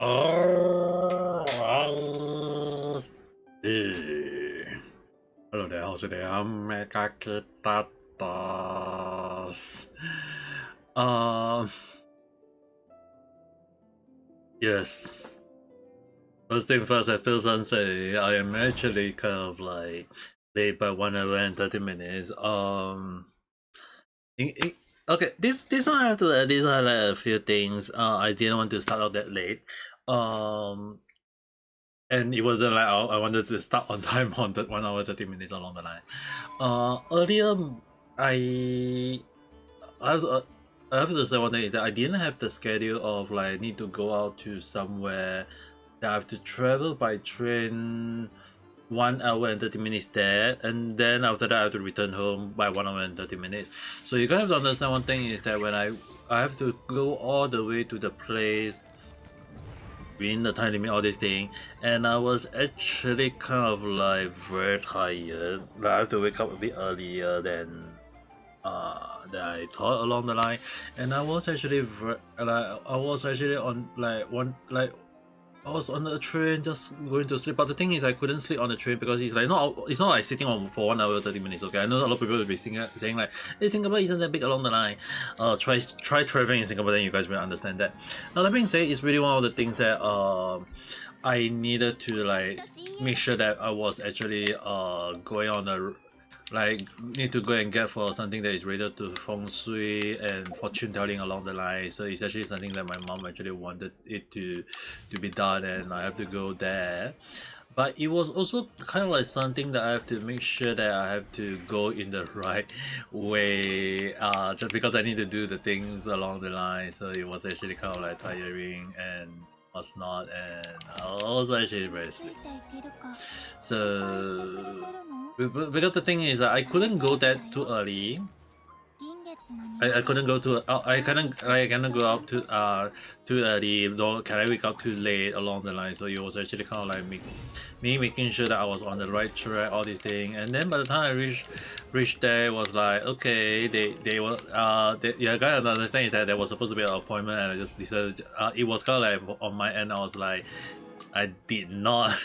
Oh, hello there, how's it there? Ame Gakita. Um, yes. First thing first, as Pilsen say, I am actually kind of like late by 1 hour and 30 minutes. In, in, okay, this one I have to at least highlight a few things. I didn't want to start out that late. Um, and it wasn't like I wanted to start on time on the 1 hour 30 minutes along the line. Earlier, I I have, uh, I have to say one thing is that I didn't have the schedule of like need to go out to somewhere that I have to travel by train 1 hour and 30 minutes there, and then after that I have to return home by 1 hour and 30 minutes. So you guys have to understand one thing is that when I have to go all the way to the place within the time limit, all this thing, and I was actually kind of like very tired. Like, I have to wake up a bit earlier than I thought along the line, and I was actually I was actually on I was on the train just going to sleep, but the thing is I couldn't sleep on the train because it's not like sitting on for 1 hour 30 minutes. Okay, I know a lot of people will be saying like, hey, Singapore isn't that big along the line. Try traveling in Singapore, then you guys will understand that. Now that being said, it's really one of the things that I needed to like make sure that I was actually going on a like need to go and get for something that is related to feng shui and fortune telling along the line. So it's actually something that my mom actually wanted it to be done, and I have to go there. But it was also kind of like something that I have to make sure that I have to go in the right way, just because I need to do the things along the line. So it was actually kind of like tiring and was not, and I was actually very sleepy. So because the thing is, I couldn't go that too early. I couldn't go to I cannot go up too early. Nor can I wake up too late along the line. So it was actually kind of like me making sure that I was on the right track, all these things. And then by the time I reached there, it was like, okay, they were yeah, I gotta understand is that there was supposed to be an appointment, and I just decided it was kind of like on my end. I was like, I did not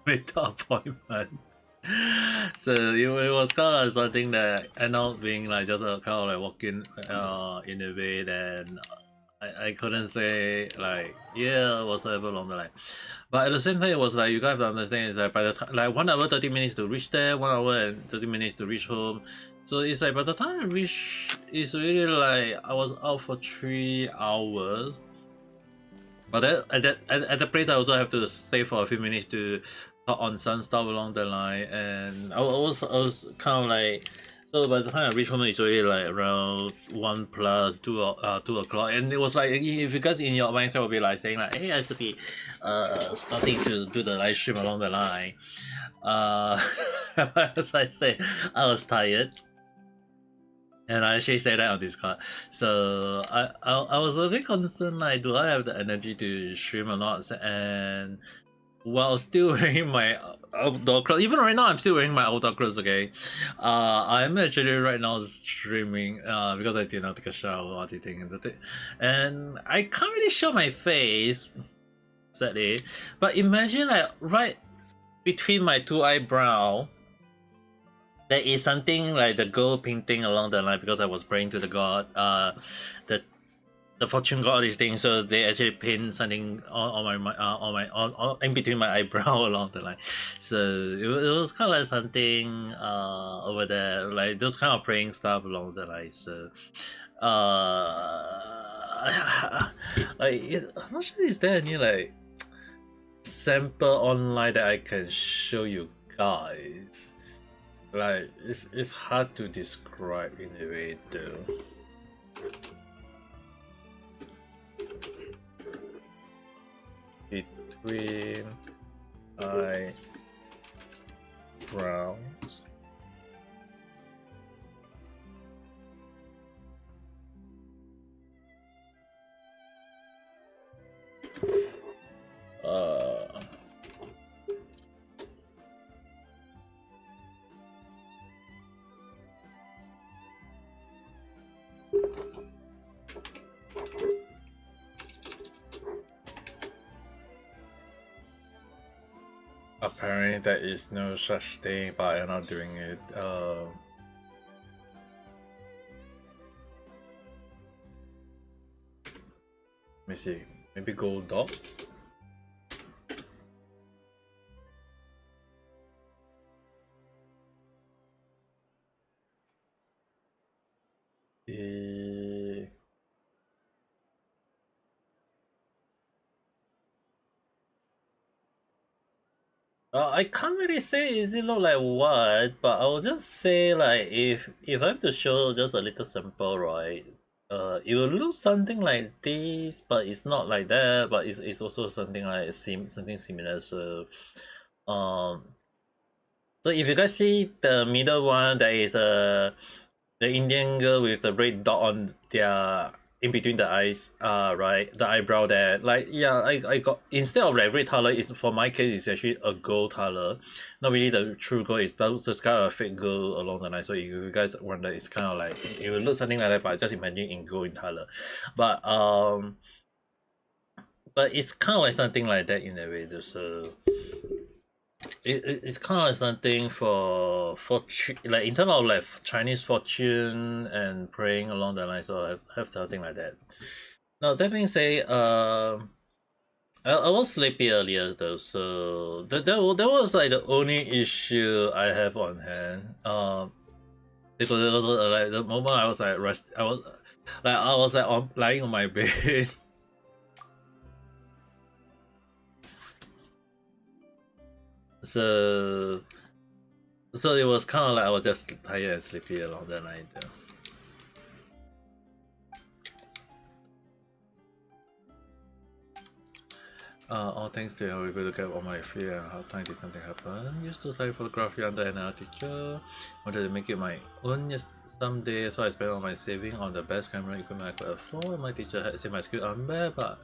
make the appointment. So it was kind of like something that ended up being like just a kind of like walking in a way that I couldn't say like yeah whatsoever along the line. But at the same time, it was like you guys have to understand is that by the time like 1 hour 30 minutes to reach there, 1 hour and 30 minutes to reach home. So it's like by the time I reach, it's really like I was out for 3 hours. But at the place, I also have to stay for a few minutes to talk on some stuff along the line, and I was kind of like, so by the time I reached home, it's already like around 2 o'clock, and it was like if you guys in your mindset will be like saying like, hey, I should be starting to do the live stream along the line. As I said, I was tired. And I actually said that on Discord. So I was a bit concerned, like, do I have the energy to stream or not? And while still wearing my outdoor clothes, even right now I'm still wearing my outdoor clothes. Okay, I'm actually right now streaming because I did not take a shower or anything, and I can't really show my face, sadly. But imagine like right between my two eyebrow there is something like the gold painting along the line because I was praying to the god, the fortune god, these things. So they actually paint something on in between my eyebrow along the line. So it was kind of like something over there, like those kind of praying stuff along the line. So I'm not sure is there any like sample online that I can show you guys. Like it's hard to describe in a way though. Between eyebrows. apparently there is no such thing, but I'm not doing it. Let me see. Maybe gold dot. I can't really say is it look like what, but I will just say like if I have to show just a little sample, right? It will look something like this, but it's not like that. But it's also something like something similar. Um, so if you guys see the middle one, there is the Indian girl with the red dot on their in between the eyes, right, the eyebrow there. Like yeah, I got instead of like red color, is for my case it's actually a gold color, not really the true gold. It's just kind of a fake gold along the line. So if you guys wonder, it's kind of like it will look something like that, but just imagine in gold in color, but it's kind of like something like that in a way. So it's kind of like something for fortune, like in terms of like Chinese fortune and praying along the lines. So I have something like that. Now that being said, I was sleepy earlier though, so that was like the only issue I have on hand. Because it was like the moment I was like I was like lying on my bed. So it was kind of like I was just tired and sleepy along the night though. All thanks to how we able to get all my fear and how time did something happen. Used to study photography under another teacher. Wanted to make it my own someday, so I spent all my saving on the best camera equipment I could afford. My teacher had said my skills aren't bad, but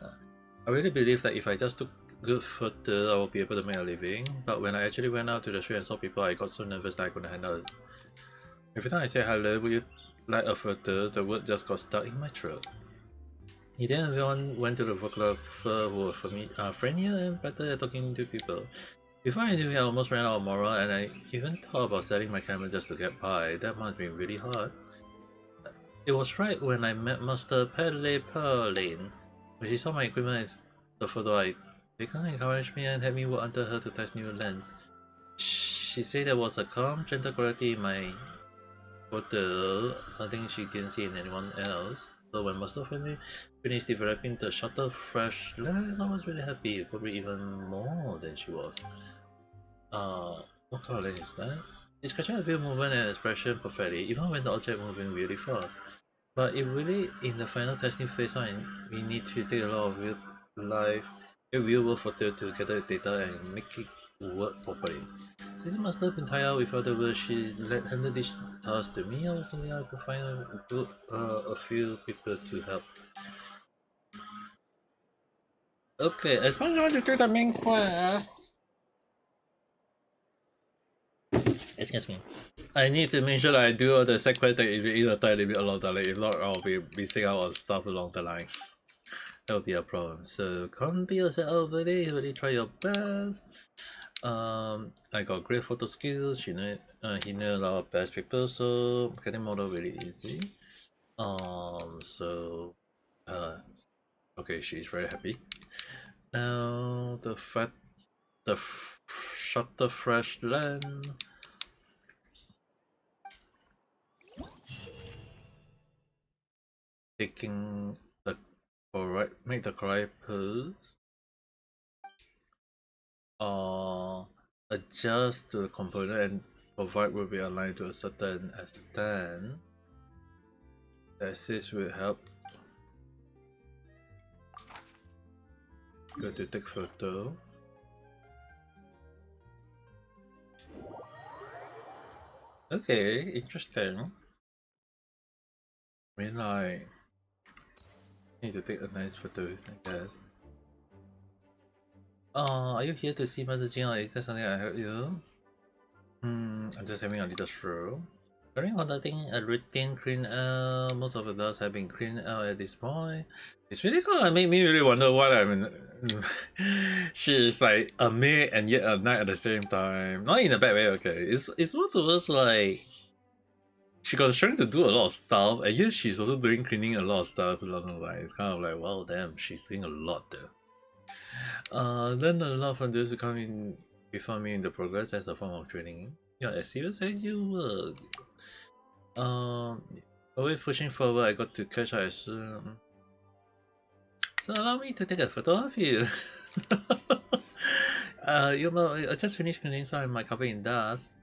I really believe that if I just took good photo, I will be able to make a living. But when I actually went out to the street and saw people, I got so nervous that I couldn't handle it. Every time I say hello, would you like a photo, the word just got stuck in my throat. He then everyone went to the photographer who was friendlier and better at talking to people. Before I knew it, I almost ran out of moral, and I even thought about selling my camera just to get by. That must be really hard. It was right when I met Master Pele Perlin. When she saw my equipment and the photo, she kind of encouraged me and had me work under her to test new lens. She said there was a calm, gentle quality in my photo, something she didn't see in anyone else. So when Master finally finished developing the shutter fresh lens, I was really happy, probably even more than she was. What kind of lens is that? It's captured view movement and expression perfectly, even when the object moving really fast. But it really, in the final testing phase, we need to take a lot of real world photo to gather data and make it work properly. Since Master been tied out with Hoyoverse, she let handle this task to me. I was thinking I could find a few people to help. Okay, as long as you want to do the main quest. Excuse me. I need to make sure that I do all the side quests that is in a time limit along the line. If not, I'll be missing out on stuff along the line. That would be a problem. So can't be yourself over there, really try your best. I got great photo skills. He know a lot of best people, so getting model really easy. So okay, she's very happy. Now the shutter fresh lens. Taking the make the correct pose. Adjust to the component and provide will be aligned to a certain extent. The assist will help. Go to take photo. Okay, interesting. I mean, like, need to take a nice photo, I guess. Are you here to see Mother Jin or is there something I help you? I'm just having a little stroll. During conducting a routine clean out, most of the dust have been cleaned out at this point. It's really kind of make me really wonder what I mean. She is like a maid and yet a knight at the same time. Not in a bad way, okay. It's more towards like she got the strength to do a lot of stuff, and yet she's also doing cleaning a lot of stuff along the line. It's kind of like, wow, damn, she's doing a lot there. Then a lot of frontiers to come in before me in the progress as a form of training. Yeah, as serious as you were. Always pushing forward, I got to catch up as soon. So allow me to take a photo of you. You know, I just finished cleaning, so I might cover in dust.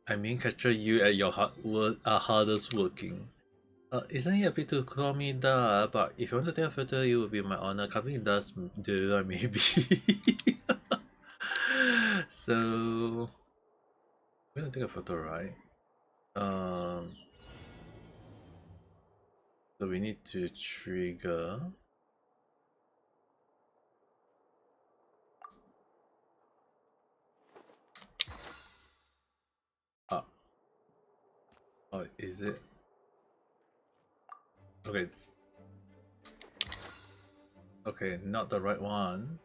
I mean, capture you at your hardest working. Isn't it a bit to call me that? But if you want to take a photo, it would be my honor. Covering in dust, dude, maybe. So we're gonna take a photo, right? So we need to trigger. Oh, is it? Okay, it's okay, not the right one.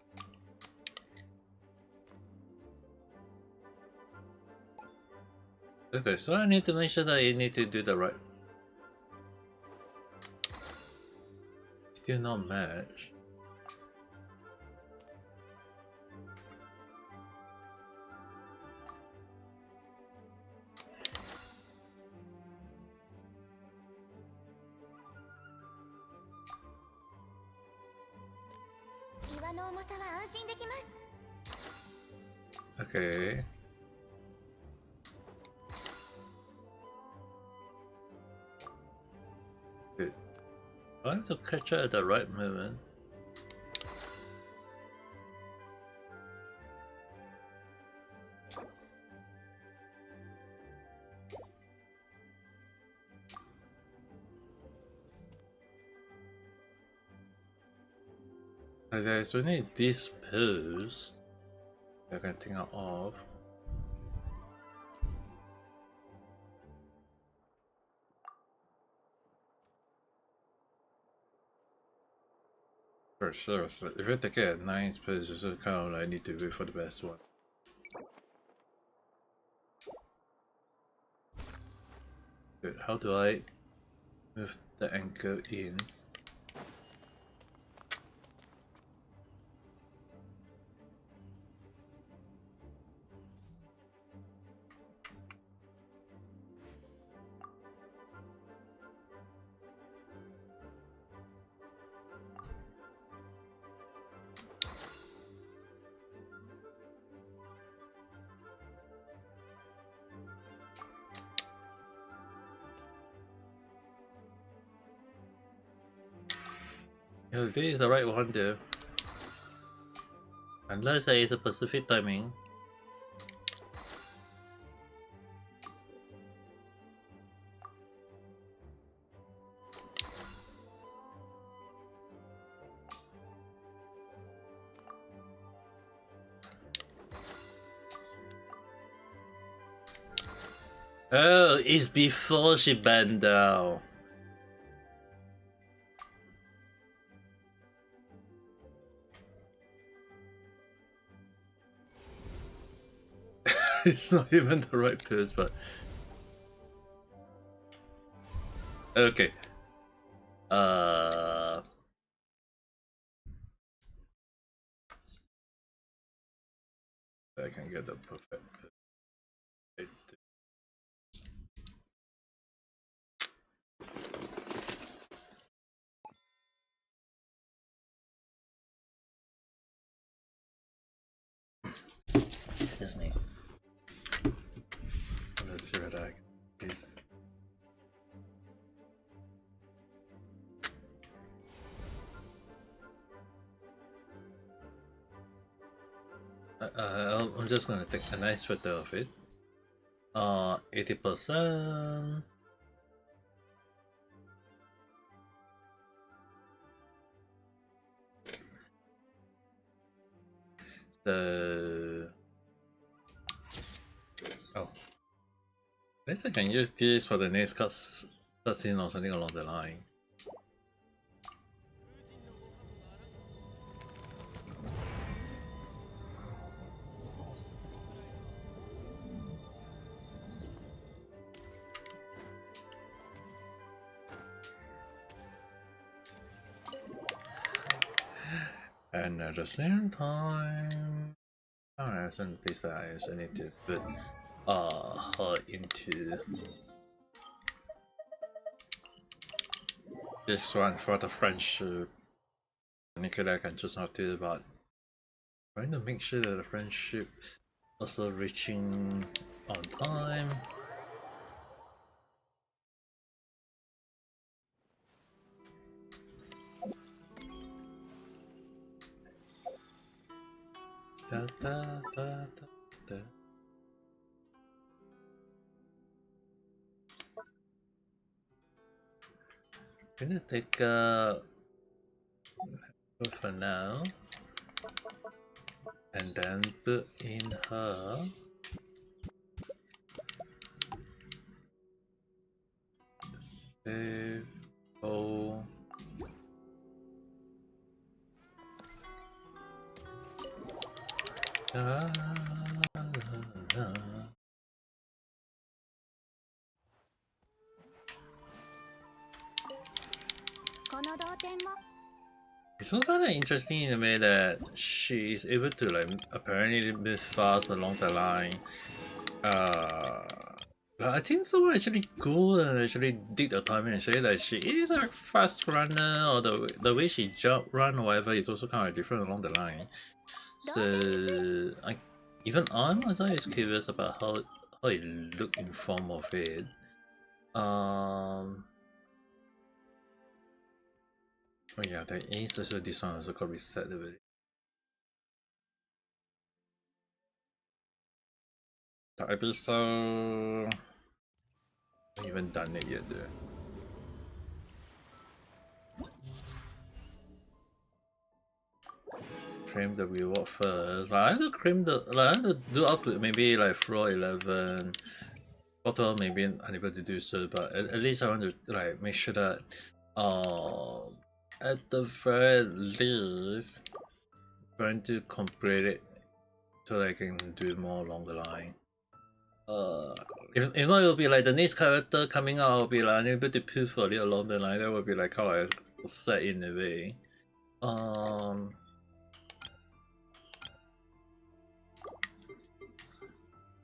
Okay, so I need to make sure that you need to do the right. Still not match. Okay. Good. I want to catch her at the right moment. There's only this pose I can think of. For sure, so if I take a nice pose, you kind of like need to wait for the best one. Good. How do I move the anchor in? Yeah, this is the right one there. Unless there is a Pacific timing. Oh, it's before she bent down. It's not even the right pose, but okay. I can get the perfect. Excuse me. Let's see what I can. Please. I'm just gonna take a nice photo of it. 80%. So At least I can use this for the next cutscene or something along the line. And at the same time, I don't know, some things that I also need to put her into this one for the friendship. Nicola can just not do, but trying to make sure that the friendship also reaching on time. Da, da, da, da, da. I'm gonna take for now, and then put in her save. Oh. Da, da, da. It's also kind of interesting in the way that she is able to like apparently move fast along the line. I think someone actually go and actually dig the timing and say that she is a fast runner, or the way she jump, run, or whatever is also kind of different along the line. So even I'm always curious about how it look in form of it. Oh yeah, there is also this one also got reset already. The episode, I haven't even done it yet though. Claim the reward first. Like, I have to claim the, like, I have to do up to maybe like floor 11. Although maybe unable to do so, but at least I want to like make sure that at the very least trying to complete it so that I can do more along the line. If not, it'll be like the next character coming out will be like unable to pull for it along the line. That will be like how I set in a way.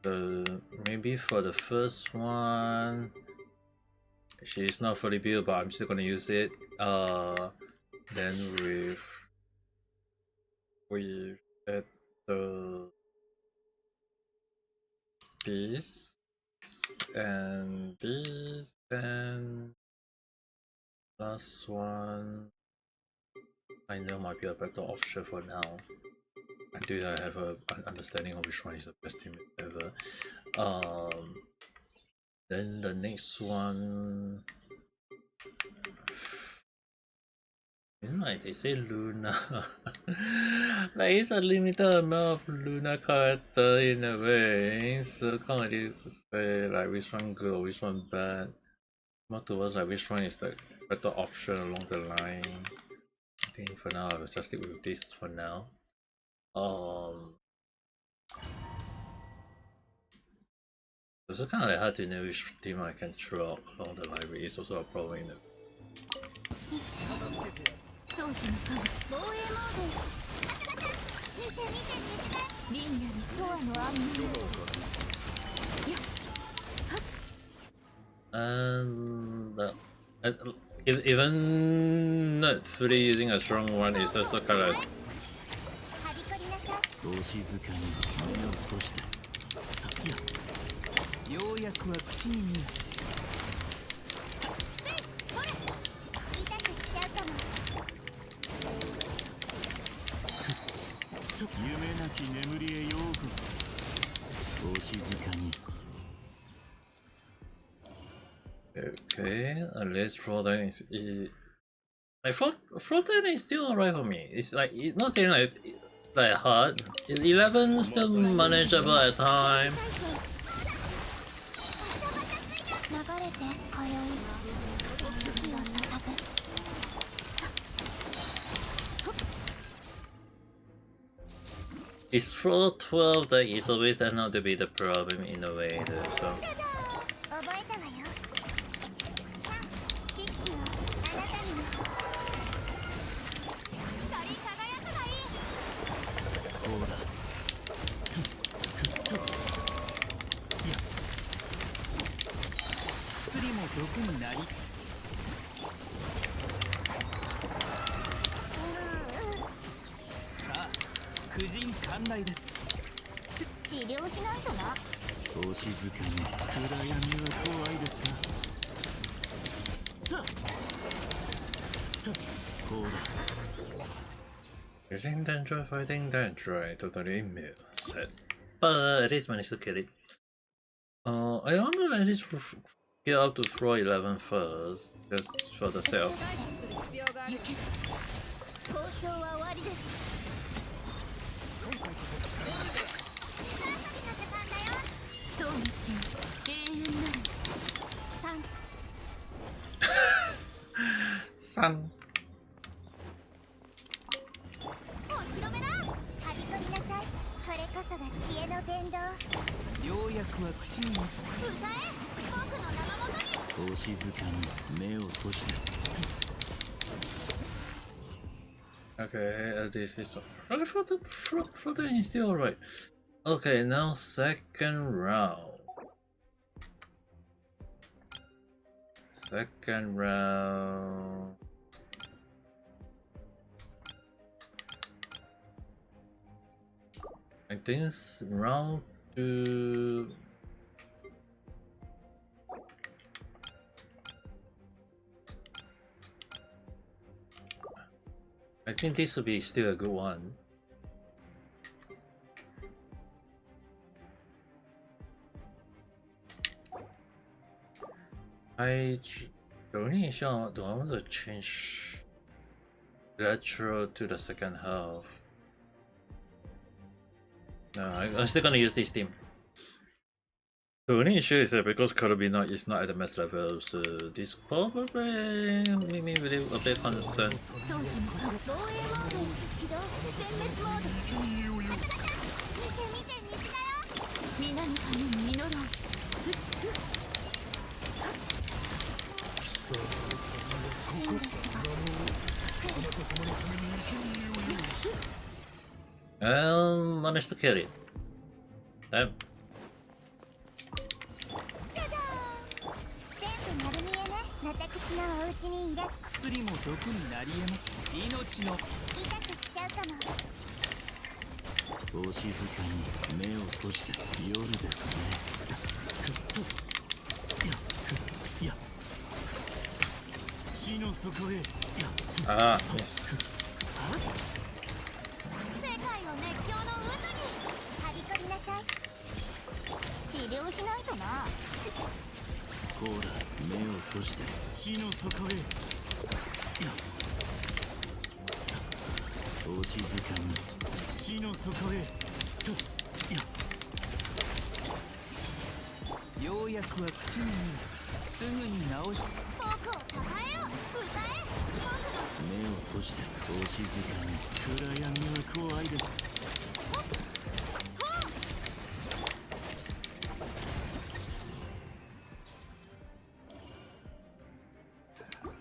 So maybe for the first one, she's not fully built, but I'm still gonna use it. Then with this and this, and last one I know might be a better option for now. Until I have an understanding of which one is the best team ever. Then the next one, like they say Luna. Like it's a limited amount of Luna character in a way, so can't really say like which one good or which one bad. More towards like which one is the better option along the line. I think for now I will just stick with this for now. It's kind of like hard to know which team I can throw out along the library. It's also a problem in it. And even not fully using a strong one is also kind of okay, unless Frozen is easy. Like Frozen is still alright for me. It's like it's not saying like hard. 11 still manageable at time. It's floor 12 that is always turned out to be the problem in a way though, so. Using Dendro, fighting Dendro, totally missed it. But at least managed to kill it. I want to at least get up to floor 11 first, just for the sake of. San. Okay, this is okay. For the is still alright. Okay, now second round. Second round. I think it's round 2. I think this will be still a good one. The only issue, do I want to change retro to the second half? No, I'm still gonna use this team. The only issue is that because Karabina is not at the max level, so this probably made me really a bit concerned. Managed to kill it. Damn. Ah, yes.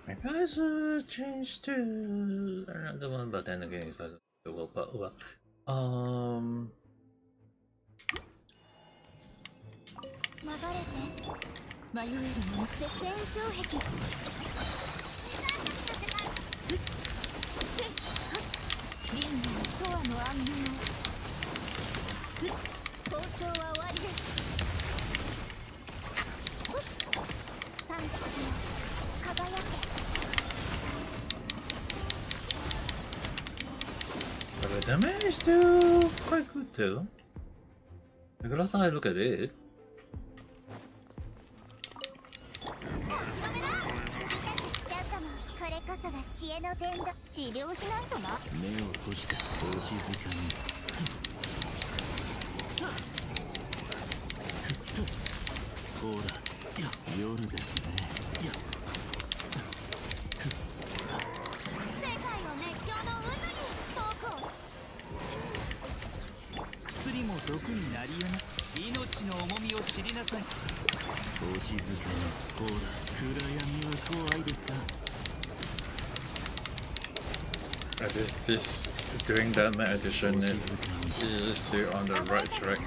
Maybe I should change to another one, but then again, it's not well, but well. But the damage is still quite good too. Because last time I look at it. At least this doing that meditation is still on the right track.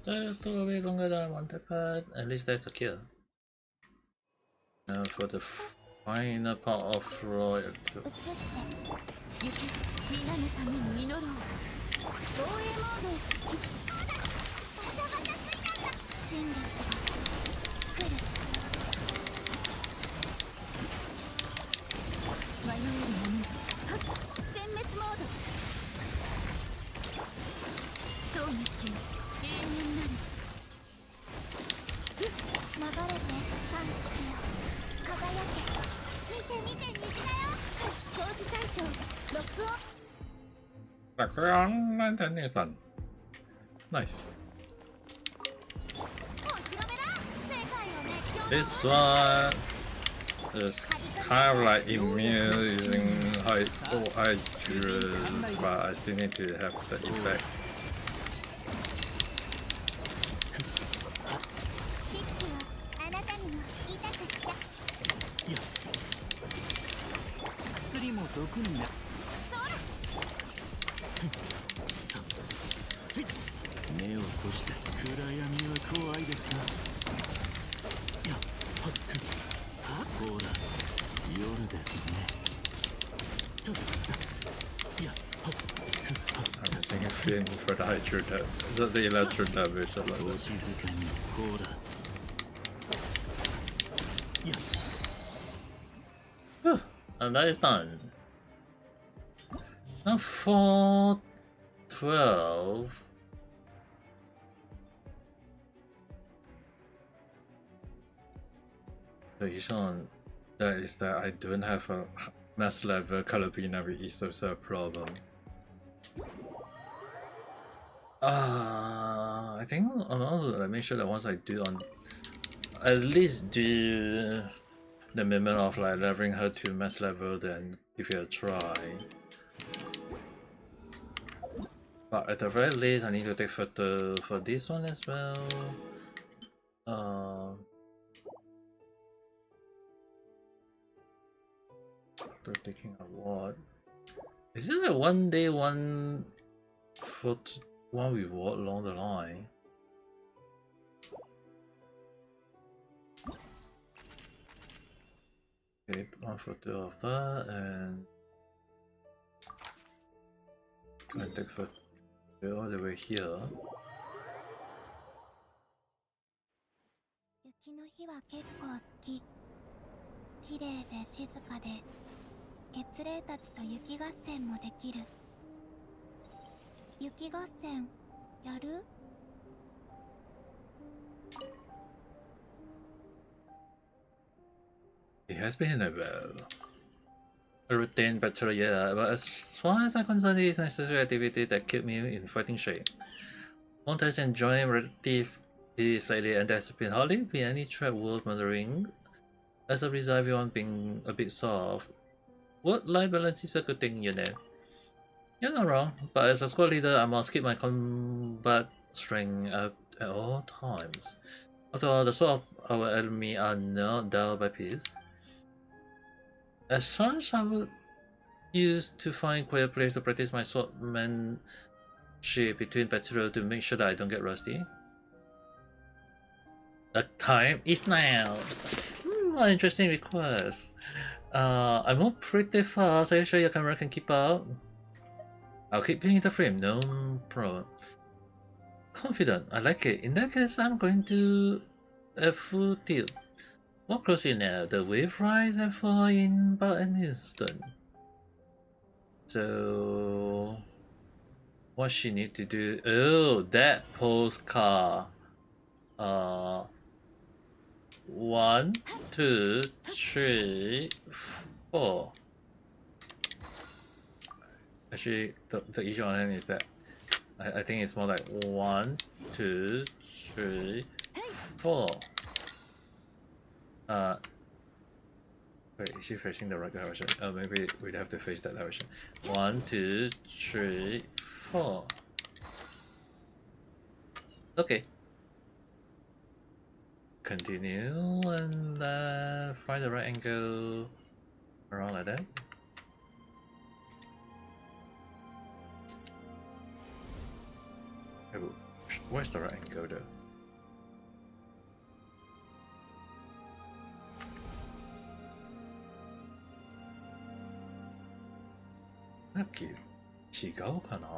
That took a bit longer than I wanted, but at least that's a kill. Now for the final part of Royal. Background and then it's done. Nice. This one is kind of like immune using high but I still need to have the effect. I'm just thinking feeling for the hydro the electro damage of like this. And that is done. Now for 12. The issue on that is that I don't have a mass level color binary is also a problem. I think I'll make sure that once I do on at least do the minimum of like leveling her to mass level, then give it a try. But at the very least I need to take photo for this one as well. After taking a what? Is it a 1 day one reward along the line? Okay, one photo of that and take photo all the way here. 雪の日は結構好き。綺麗で静かで、月霊たちと雪合戦もできる。雪合戦やる？ It has been a routine battle, yeah, but as far as I'm concerned, it is a necessary activity that kept me in fighting shape. One has enjoying relatively slightly, and there's been hardly been any threat worth murdering. As a result, everyone being a bit soft. Work-life balance is a good thing, you know. You're not wrong, but as a squad leader, I must keep my combat strength up at all times. After all, the sword of our enemy are not dulled by peace. As such, I would use to find quiet place to practice my swordmanship between battle to make sure that I don't get rusty. The time is now. An interesting request. I move pretty fast. Are you sure your camera can keep up? I'll keep being the frame, no problem. Confident, I like it. In that case, I'm going to a full tilt. More closely now, the wave rise and fall in about an instant. So what she need to do? Oh, that postcard. 1, 2, 3, 4. Actually, the issue on hand is that I think it's more like 1, 2, 3, 4. Wait, is she facing the right direction? Oh, maybe we'd have to face that direction. 1, 2, 3, 4. Okay. Continue and find the right angle around like that. Where's the right angle though? Okay, 違うかな?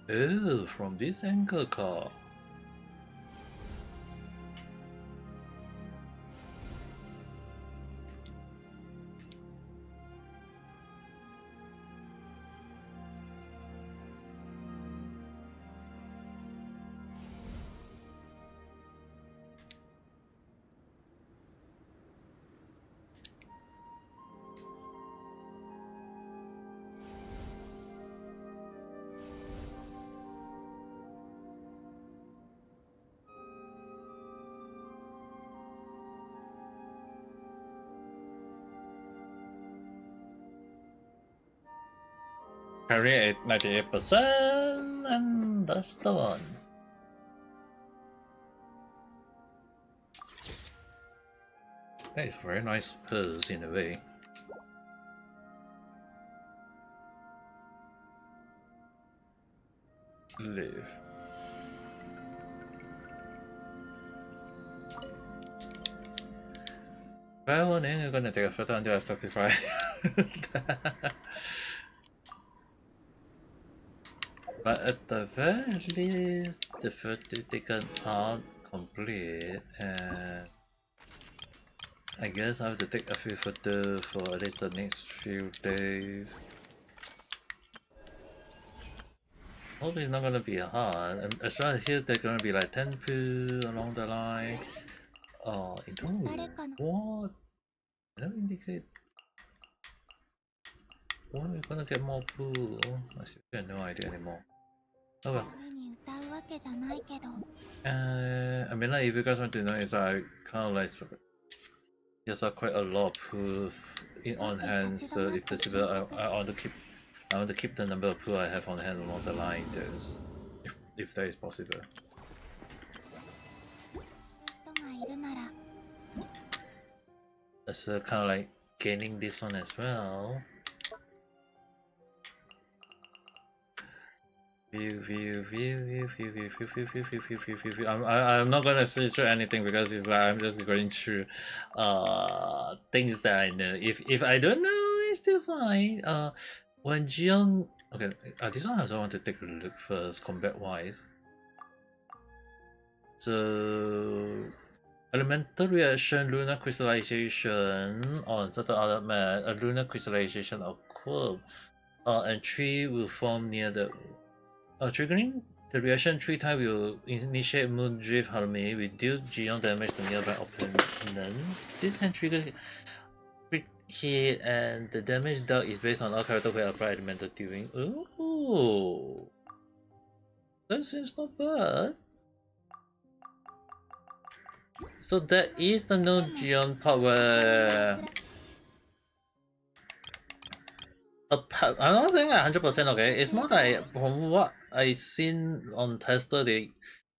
Oh, from this angle か. Carry at 98%, and that's the one. That is a very nice pose in a way. Live. Well, then you're gonna take a photo until I certify. But at the very least, the photo taken out complete, and I guess I have to take a few photos for at least the next few days. Hope it's not gonna be hard. And as far as here, there's gonna be like 10 poo along the line. In total, what? I don't indicate. When are we gonna get more poo? I still have no idea anymore. Oh well. I mean, like, if you guys want to know, is I kind of like there's quite a lot of poo on hand, so if possible, I want to keep the number of poo I have on hand along the line. If that is possible. So kind of like gaining this one as well. View. I'm not gonna see through anything because it's like I'm just going through things that I know. If I don't know, it's still fine. When Jion, okay, this one I also want to take a look first, combat wise. So elemental reaction, lunar crystallization on certain other map, a lunar crystallization occurs, and tree will form near the triggering the reaction 3 times will initiate moon drift harmony, reduce Geon damage to nearby opponents. This can trigger crit hit, and the damage dealt is based on all characters who apply elemental during. Oh, that seems not bad. So that is the no Geon part where I'm not saying like 100%, okay? It's more like from what I seen on Tester,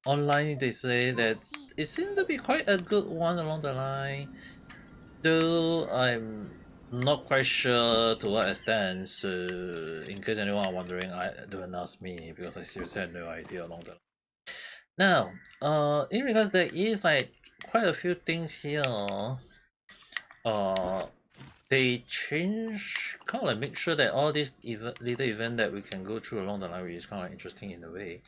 online they say that it seems to be quite a good one along the line. Though I'm not quite sure to what extent, so in case anyone are wondering, don't ask me because I seriously had no idea along the line. Now, in regards, there is like quite a few things here. they change, kind of like make sure that all these little event that we can go through along the line, which is kind of interesting in a way.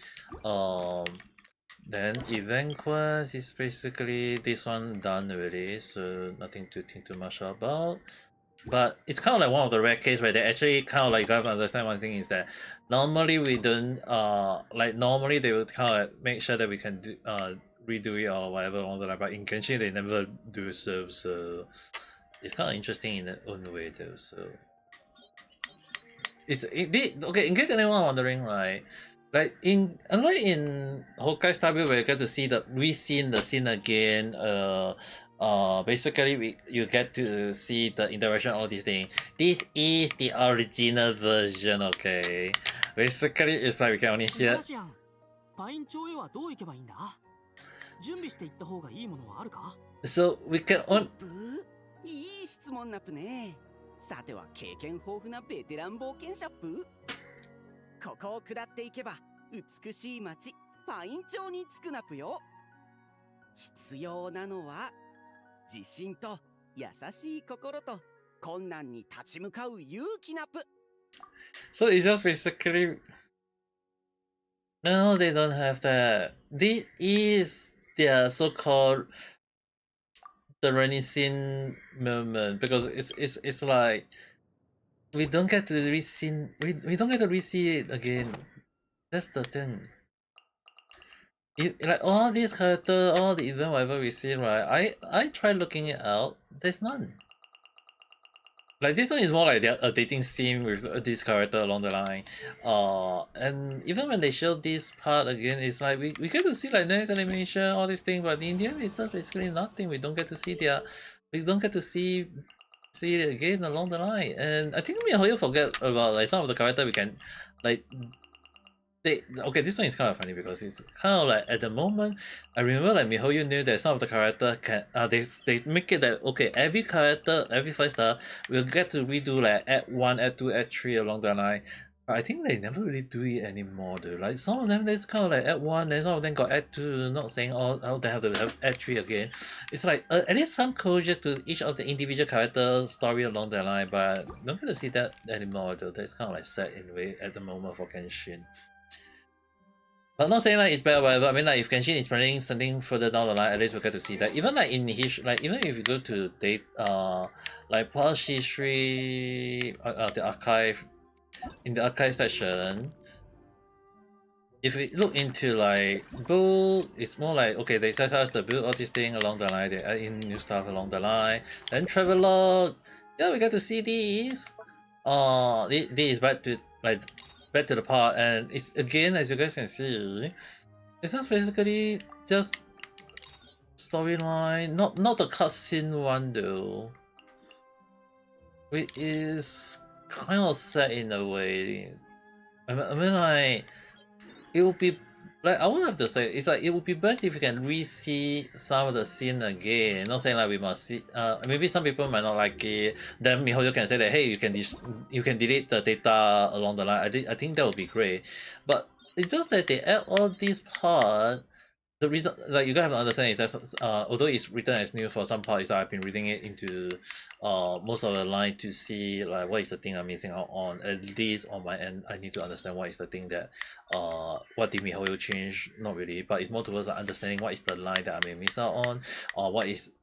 Then event quest is basically this one done already, so nothing to think too much about. But it's kind of like one of the rare cases where they actually kind of like, you have to understand one thing is that normally we don't like normally they would kind of like make sure that we can do redo it or whatever along the line, but in Genshin they never do so it's kind of interesting in its own way though. So okay. In case anyone wondering, right? Like unlike in Honkai Star Rail where you get to see re-scene the scene again, basically you get to see the interaction, all these things. This is the original version, okay? Basically, it's like we can only hear. パイン町へはどう行けばいいんだ？準備していった方がいいものはあるか？ So we can on. いい質問なっぷね。さては経験豊富なベテラン冒険者っぷ。ここを下っていけば美しい町パイン町に着くなっぷよ。必要なのは自信と優しい心と困難に立ち向かう勇気なっぷ。 So it's just basically. No, they don't have that. This is their so-called the Renaissance moment because it's like we don't get to re-see we don't get to re-see it again. That's the thing. Like all these characters, all the event whatever we see, right? I tried looking it out. There's none. Like this one is more like a dating scene with this character along the line. And even when they show this part again, it's like we get to see like nice animation, all these things, but in the end it's just basically nothing. We don't get to see it again along the line. And I think me and Hoyo forget about like some of the character we can like okay, this one is kind of funny because it's kind of like at the moment I remember like Mihoyo knew that some of the character can they make it that okay, every character, every 5-star will get to redo like Act 1, Act 2, Act 3 along the line. But I think they never really do it anymore though. Like some of them there's kind of like Act 1, then some of them got Act 2, not saying all they have to have Act 3 again. It's like at least some closure to each of the individual characters' story along the line, but not going to see that anymore though. That's kind of like sad in a way at the moment for Genshin. I'm not saying like it's bad or whatever. I mean like if Genshin is planning something further down the line, at least we get to see that. Even like in history, like even if you go to date like past history, the archive, in the archive section, if we look into like build, it's more like okay, they tell us to build all this thing along the line, they add in new stuff along the line. Then travelogue, yeah, we get to see these. This is back to like back to the part, and it's again as you guys can see, it's just basically just storyline, not the cutscene one though, which is kind of sad in a way. I mean like it would be like I would have to say it's like it would be best if you can re-see some of the scene again. Not saying like we must see. Maybe some people might not like it. Then Mihoyo can say that hey, you can delete the data along the line. I think that would be great. But it's just that they add all these parts. The reason, like you guys have to understand, is that although it's written as new for some parts, I've been reading it into most of the line to see like what is the thing I'm missing out on. At least on my end, I need to understand what is the thing that what did Mihoyo change? Not really, but it's more towards understanding what is the line that I may miss out on, or what is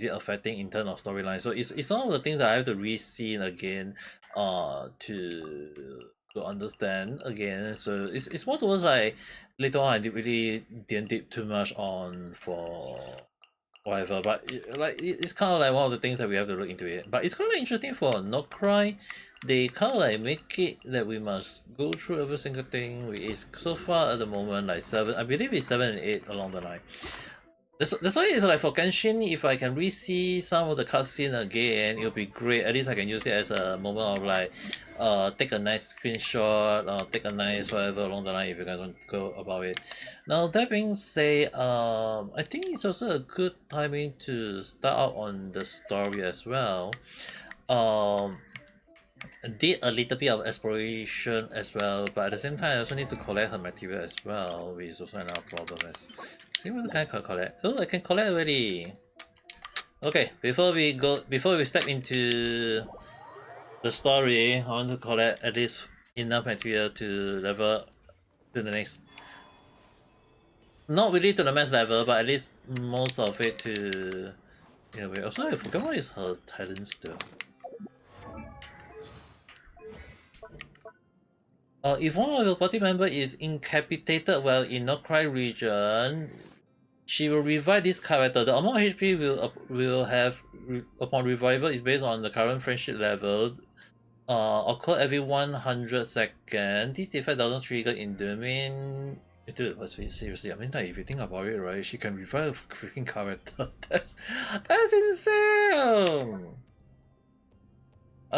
it affecting in terms of storyline. So it's some of the things that I have to re-see again to understand again. So it's more towards like later on I didn't dip too much on for whatever, but it's kind of like one of the things that we have to look into it. But it's kind of interesting for Not Cry. They kind of like make it that we must go through every single thing, which is so far at the moment like 7, I believe it's 7 and 8 along the line. That's why it's like for Genshin, if I can re-see some of the cutscene again, it'll be great. At least I can use it as a moment of like take a nice screenshot or take a nice whatever along the line if you guys want to go about it. Now that being said, I think it's also a good timing to start out on the story as well. Did a little bit of exploration as well, but at the same time I also need to collect her material as well, which is also another problem. See what I can collect. Oh, I can collect already. Okay, before we step into the story, I want to collect at least enough material to level to the next. Not really to the max level, but at least most of it to. Yeah, wait. Also, I forgot what is her talents though. If one of your party member is incapacitated while in Nokrai region, she will revive this character. The amount of HP will have upon revival is based on the current friendship level. Occur every 100 seconds. This effect doesn't trigger in domain. Dude, let's be seriously. I mean, like, if you think about it, right, she can revive a freaking character. That's insane.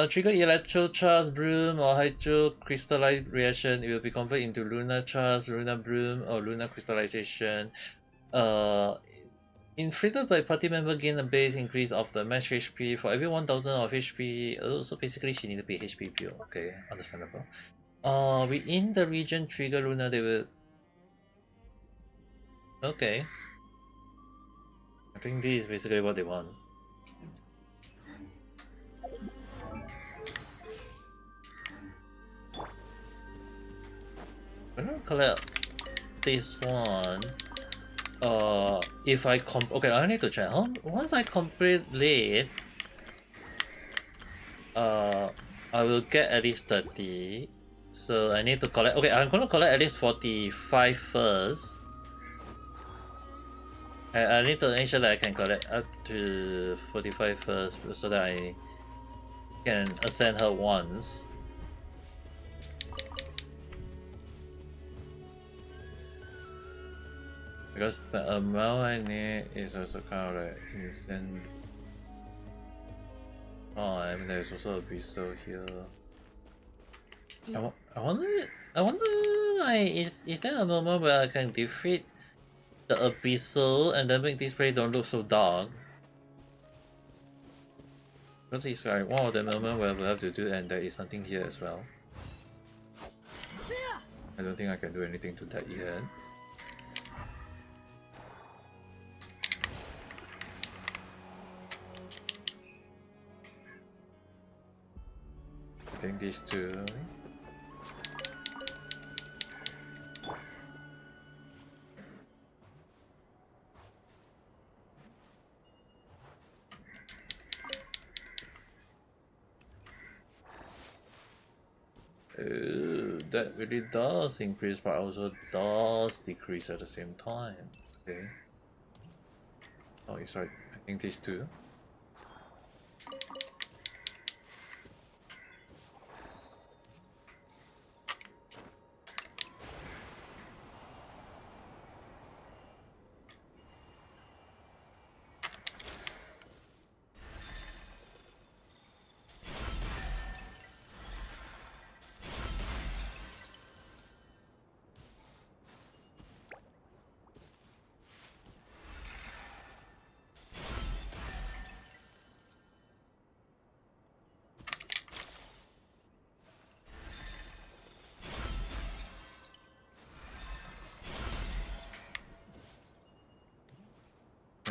Trigger electro charge, broom, or hydro crystallite reaction. It will be converted into lunar charge, lunar broom, or lunar crystallization. Inflicted by party member gain a base increase of the match HP for every 1000 of HP. So basically she need to be HP pure. Okay, understandable. Within the region trigger Luna, they will. Okay. I think this is basically what they want. I'm gonna collect this one. If I okay, I need to check. Once I complete it, I will get at least 30. So I need to collect. Okay, I'm gonna collect at least 45 first. I need to make sure that I can collect up to 45 first so that I can ascend her once. Because the amount I need is also kind of like insane time. There's also a bezel here. I wonder, like, is there a moment where I can defeat the abyssal and then make this place don't look so dark? Because it's like one of the moments where we have to do, and there is something here as well. I don't think I can do anything to that yet. I think these two. That really does increase, but also does decrease at the same time. Okay. Oh, it's right. I think these two.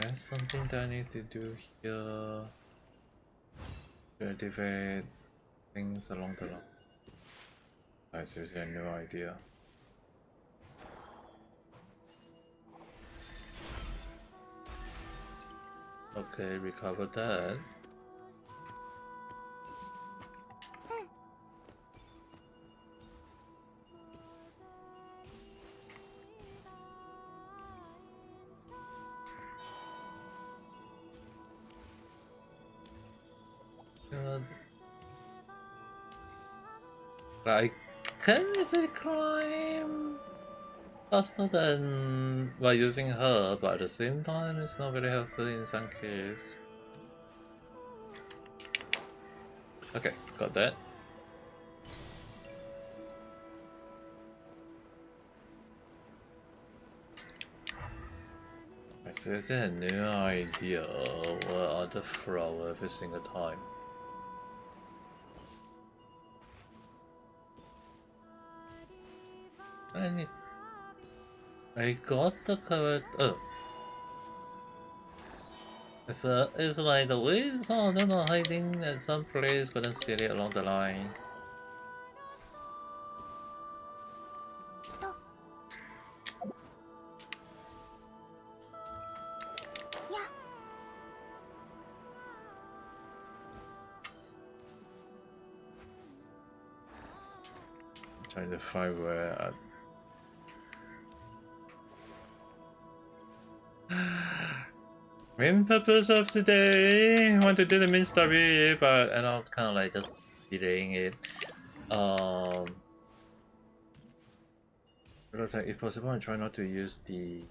There's something that I need to do here to activate things along the line. I seriously have no idea. Okay, recover that. I can easily climb faster than by using her, but at the same time, it's not very helpful in some cases. Okay, got that. I seriously had no idea what other flower every single time. I got the correct. Oh. It's like the way some of them are hiding at some place, couldn't see it along the line. Trying to find where main purpose of today, I want to do the main story, but and I'm kind of like just delaying it. Because like, if possible, I try not to use the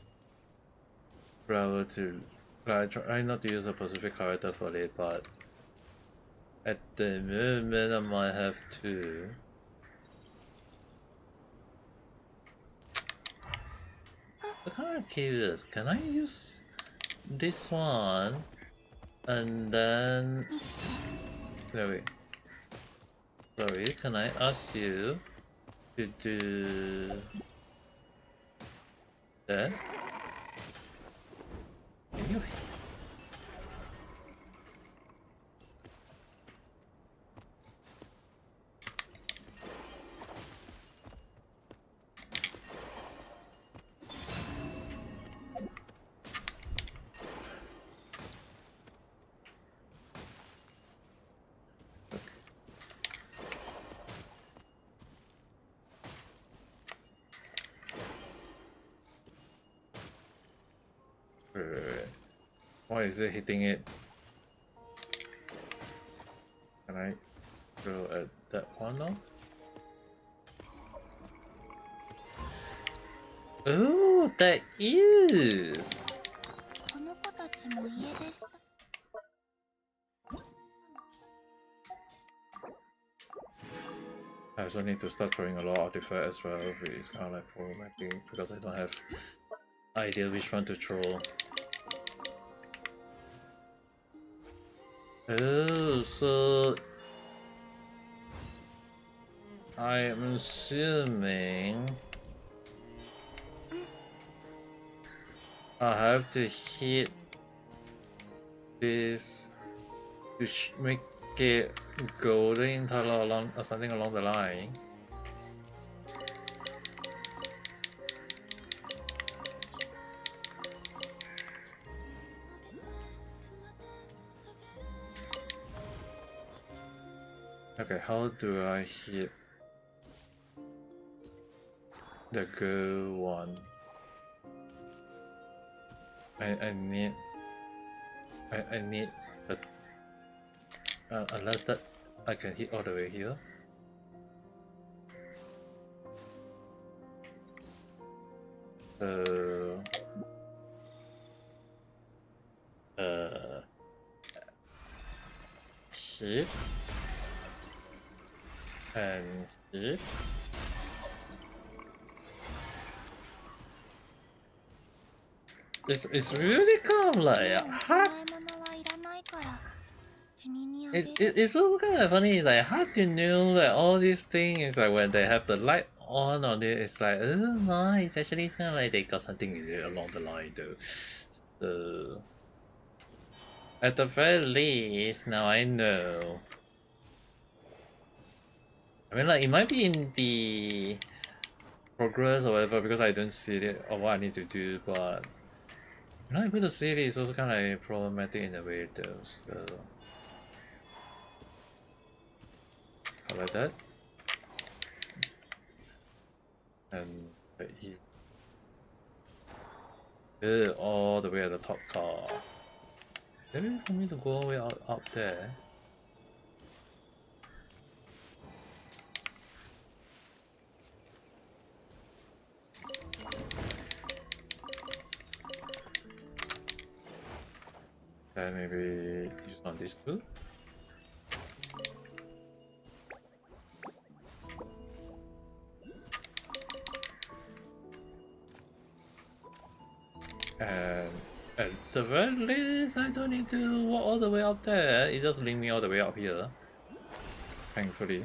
flower to, I try not to use a specific character for it, but at the moment I might have to. I'm kind of curious, can I use this one and then wait, sorry, can I ask you to do that? Can you? Why is it hitting it? Can I go at that one now? Oh, that is! I also need to start throwing a lot of artifacts as well, which is kind of like problematic because I don't have idea which one to throw. Oh, so I am assuming I have to hit this to make it golden color along or something along the line. Okay, how do I hit the good one? I need the unless that I can hit all the way here. So hit and hit. It's really kind of like hard. It's also kind of funny. It's like hard to know like all these things. Like when they have the light on it, it's like oh my. It's actually kind of like they got something in it along the line though. So at the very least, now I know. I mean, like it might be in the progress or whatever because I don't see it or what I need to do, but not able to see it is also kind of like problematic in a way though. So how about that? And right here. All the way at the top car. Is there a way for me to go all the way up there? Then maybe use on these two. And at the very least, I don't need to walk all the way up there. It just link me all the way up here. Thankfully.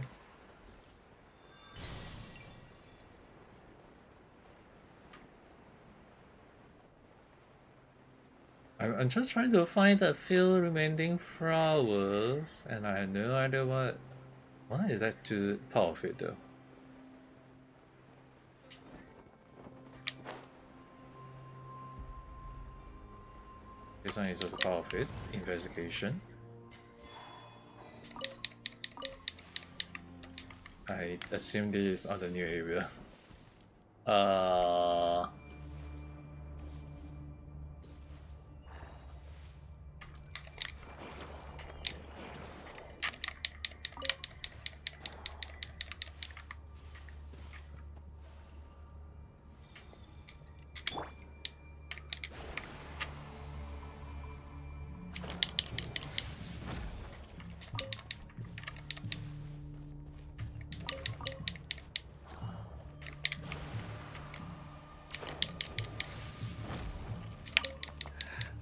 I'm just trying to find the few remaining flowers, and I have no idea what is that to part of it though. This one is also part of it. Investigation. I assume this is on the new area.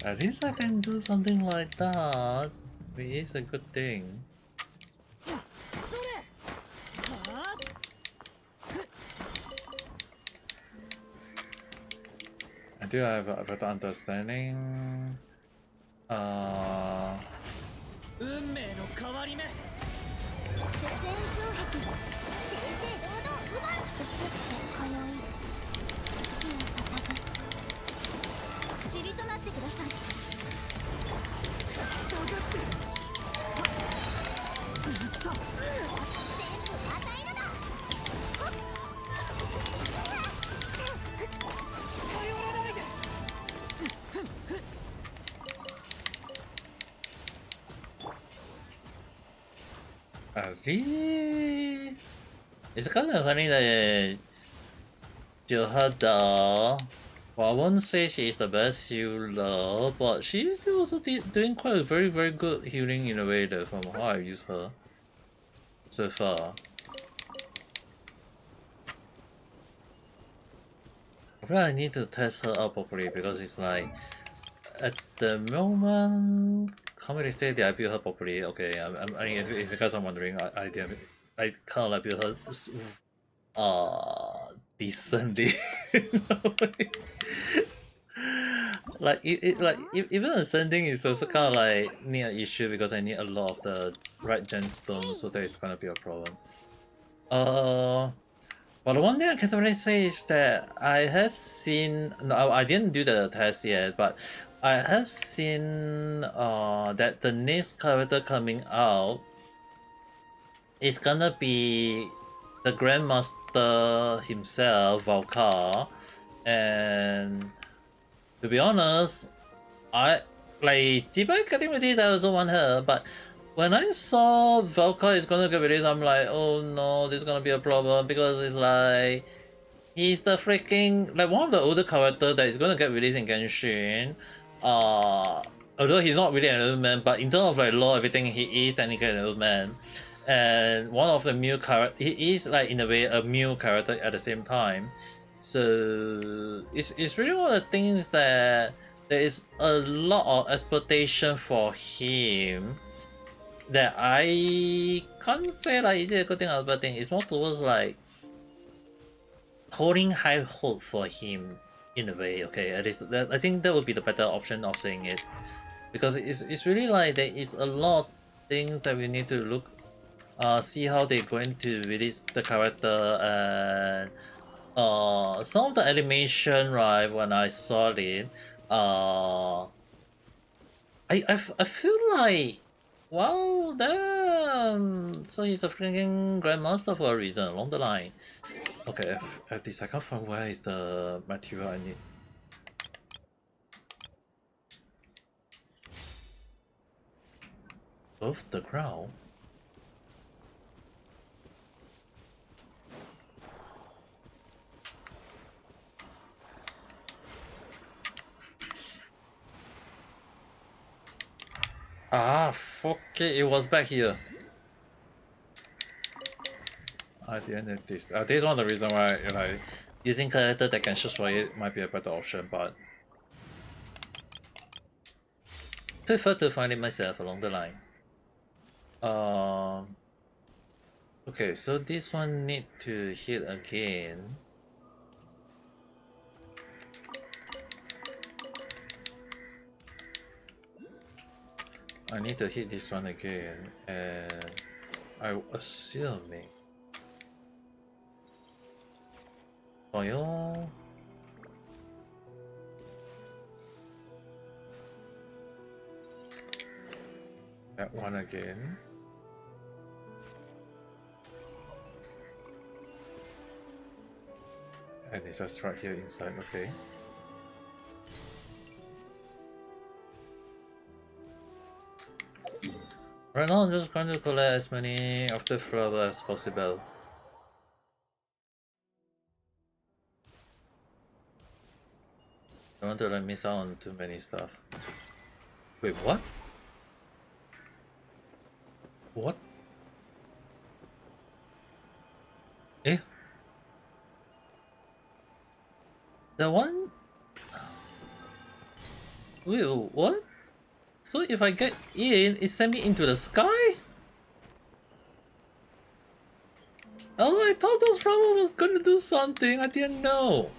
At least I can do something like that, which is a good thing. I do have a better understanding. 運命の変わり目。絶縁障壁正々堂々奪う。移して通い月を捧ぐ。塵となってください。下がって全部与えるだ。近寄らないで。It's kind of funny that Johada, well, I won't say she is the best healer, but she is still also doing quite a very good healing in a way though, from how I use her so far. I really need to test her out properly because it's like, at the moment, can't really say that I built her properly. Okay, I mean, if you guys are wondering, I kind of like built her decently. Like even ascending is also kind of like near an issue because I need a lot of the right gemstones, so that is gonna be a problem. But the one thing I can really say is that I have seen, no, I didn't do the test yet, but I have seen that the next character coming out is gonna be the Grandmaster himself, Valkar, and to be honest, I like getting with this, I also want her, but when I saw Valkar is gonna get released, I'm like, oh no, this is gonna be a problem because it's like he's the freaking like one of the older characters that is gonna get released in Genshin. Although he's not really an old man, but in terms of like lore, everything, he is technically an old man. And one of the new character, he is like in a way a new character at the same time. So it's really one of the things that there is a lot of expectation for him that I can't say like is it a good thing or a bad thing. It's more towards like holding high hope for him in a way. Okay, at least I think that would be the better option of saying it, because it's really like there is a lot of things that we need to look see how they're going to release the character, and some of the animation, right, when I saw it, I feel like, wow, damn, so he's a freaking grandmaster for a reason along the line. Okay, F this, I can't find where is the material I need. Above the ground? Ah, fuck it, it was back here. At the end of this. This is one of the reasons why, you know, using character that can shoot for it might be a better option, but prefer to find it myself along the line. Okay, so this one need to hit again. I need to hit this one again, and I'm assuming. Oh, yeah. That one again. And it's just right here inside, okay. Right now I'm just trying to collect as many of the flowers as possible. I don't want to like miss out on too many stuff. Wait, what? What? Eh? The one? Wait, what? So if I get in, it sent me into the sky? Oh, I thought those flowers was gonna do something. I didn't know.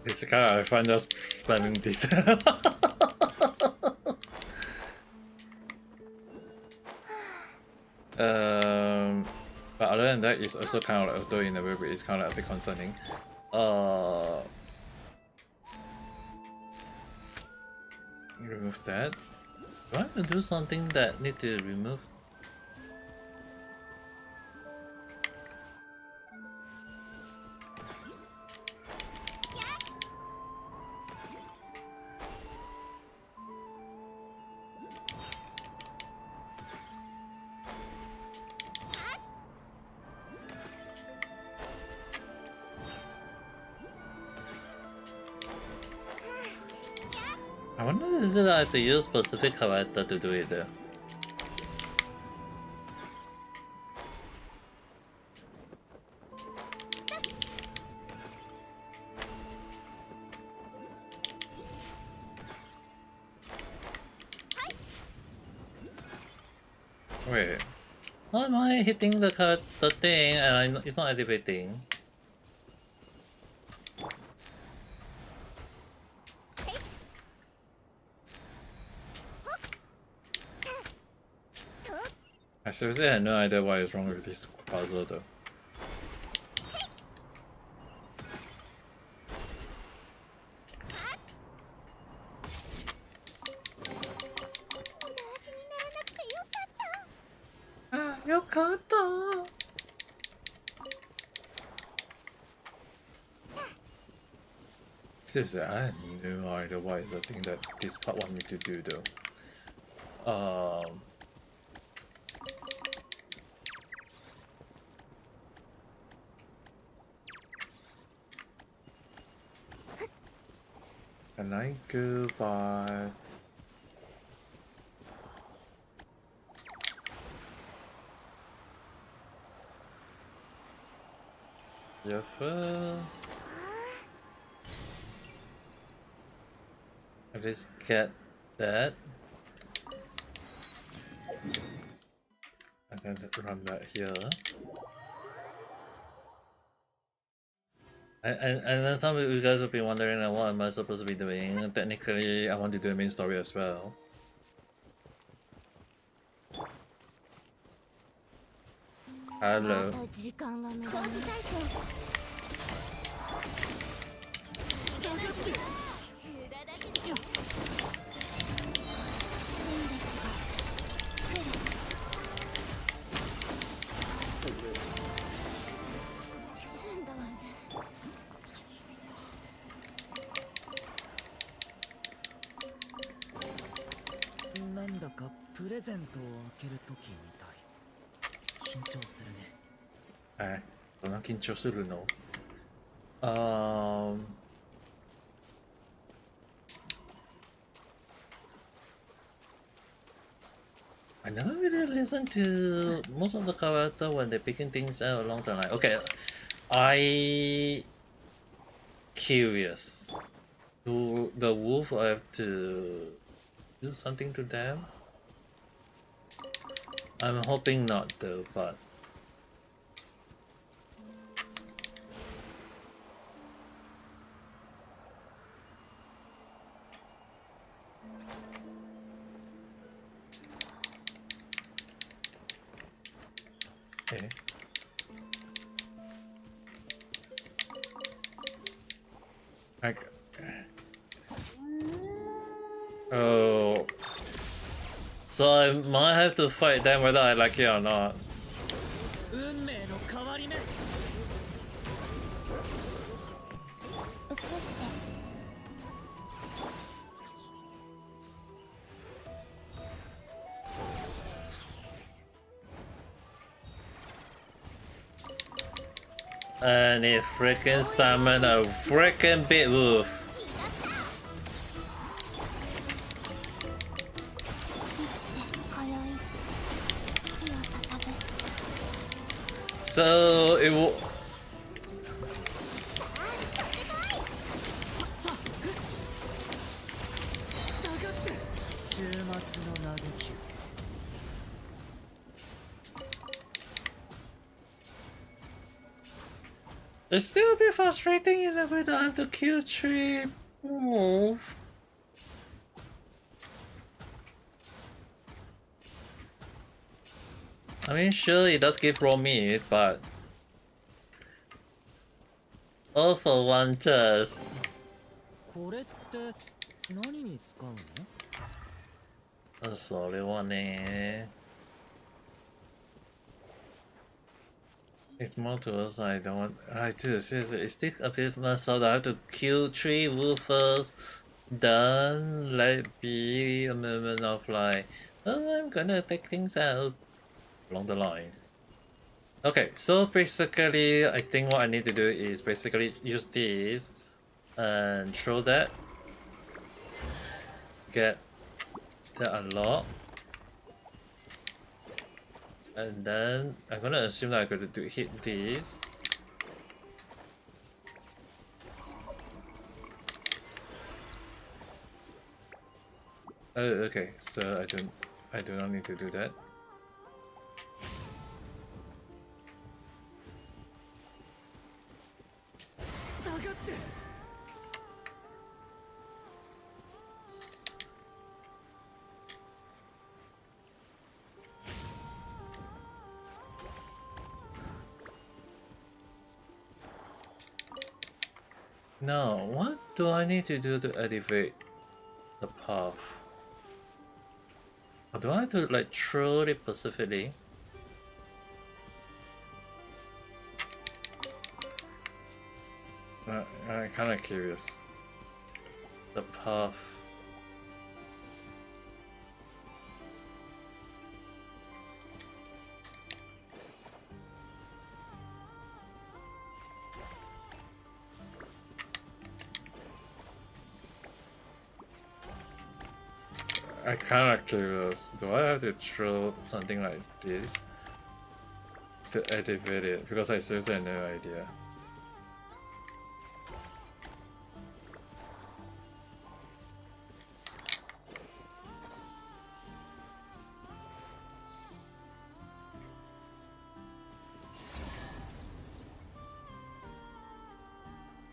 It's kind of fun just spamming this. But other than that, it's also kind of like, although in a way it's kind of a bit concerning. Remove that. Do I have to do something that need to remove? I wonder is it I have to use specific character to do it there. Wait. Why am I hitting the thing and it's not activating? I seriously had no idea what is wrong with this puzzle though. Yokata! Seriously, I had no idea what is the thing that this part want me to do though. Can I go by? Yes, I just get that. And then run that here. And then some of you guys will be wondering what am I supposed to be doing. Technically, I want to do the main story as well. Hello. So not緊張するの? I never really listened to most of the character when they're picking things out along the line. Okay, I curious. Do the wolf have to do something to them? I'm hoping not though, but okay. Like, oh, so I might have to fight them whether I like it or not. 運命の変わり目。移して And it freaking summoned a freaking big wolf. 満ちて通い月を捧ぐ So it will. 終末の嘆き。 It's still a bit frustrating in the way that I have to kill 3 wolf. I mean, sure, it does give raw meat, but all for one just. これって何に使うの？ So they want it. It's more towards I don't want. I do seriously. It's still a bit myself that I have to kill 3 wolves first. Then let it be a moment of like, oh, I'm gonna take things out along the line. Okay, so basically, I think what I need to do is basically use this and throw that. Get that unlocked. And then I'm gonna assume that I'm gonna hit this. Oh, okay. So I do not need to do that. Now, what do I need to do to activate the path? Or do I have to like throw it specifically? I'm kind of curious. The path. I'm kind of curious. Do I have to throw something like this to activate it? Because I seriously have no idea.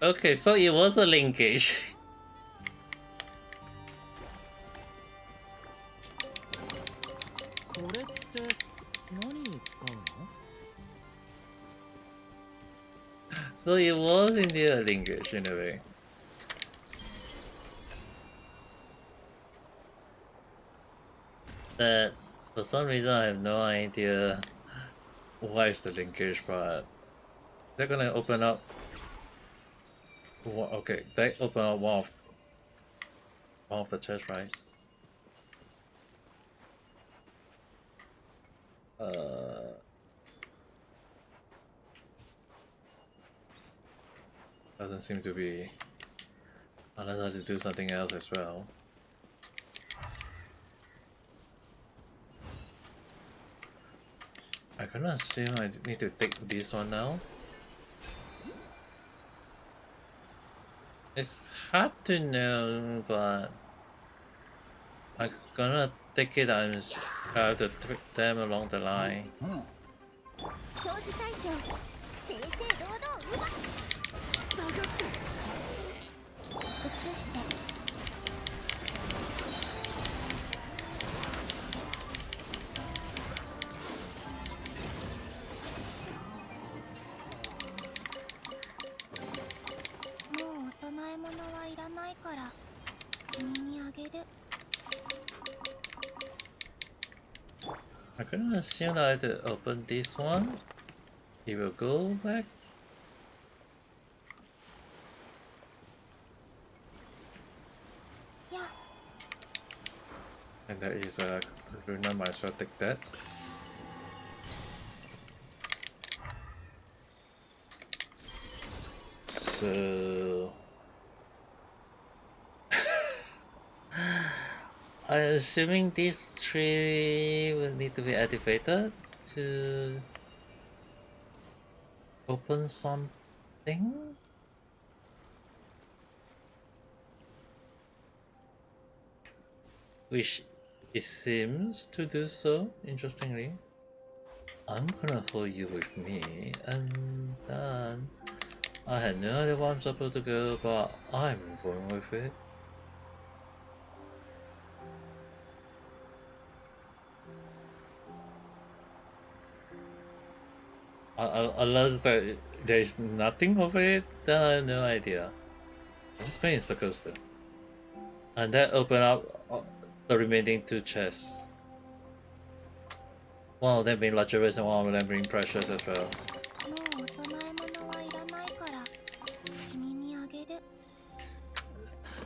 Okay, so it was a linkage. So it was indeed a linkage in a way. But for some reason I have no idea why is the linkage, but they're gonna open up. Okay, they open up one of the chests, right? Doesn't seem to be, unless I have to do something else as well. can assume I need to take this one now. It's hard to know, but I'm gonna take it and try to trick them along the line. 掃除対象正々堂々うまっ下がって移してもうお供え物はいらないから君にあげる I can assume that I have to open this one. It will go back. Yeah. And there is a Luna, might as well take that. So I'm assuming these three will need to be activated to open something. Which it seems to do so, interestingly. I'm gonna hold you with me, and then I had no idea where I'm supposed to go, but I'm going with it. Unless there is nothing of it, then I have no idea. I'm just playing circles though. And that opened up the remaining two chests. One of them being luxurious and one of them being precious as well. もうお供え物はいらないから君にあげる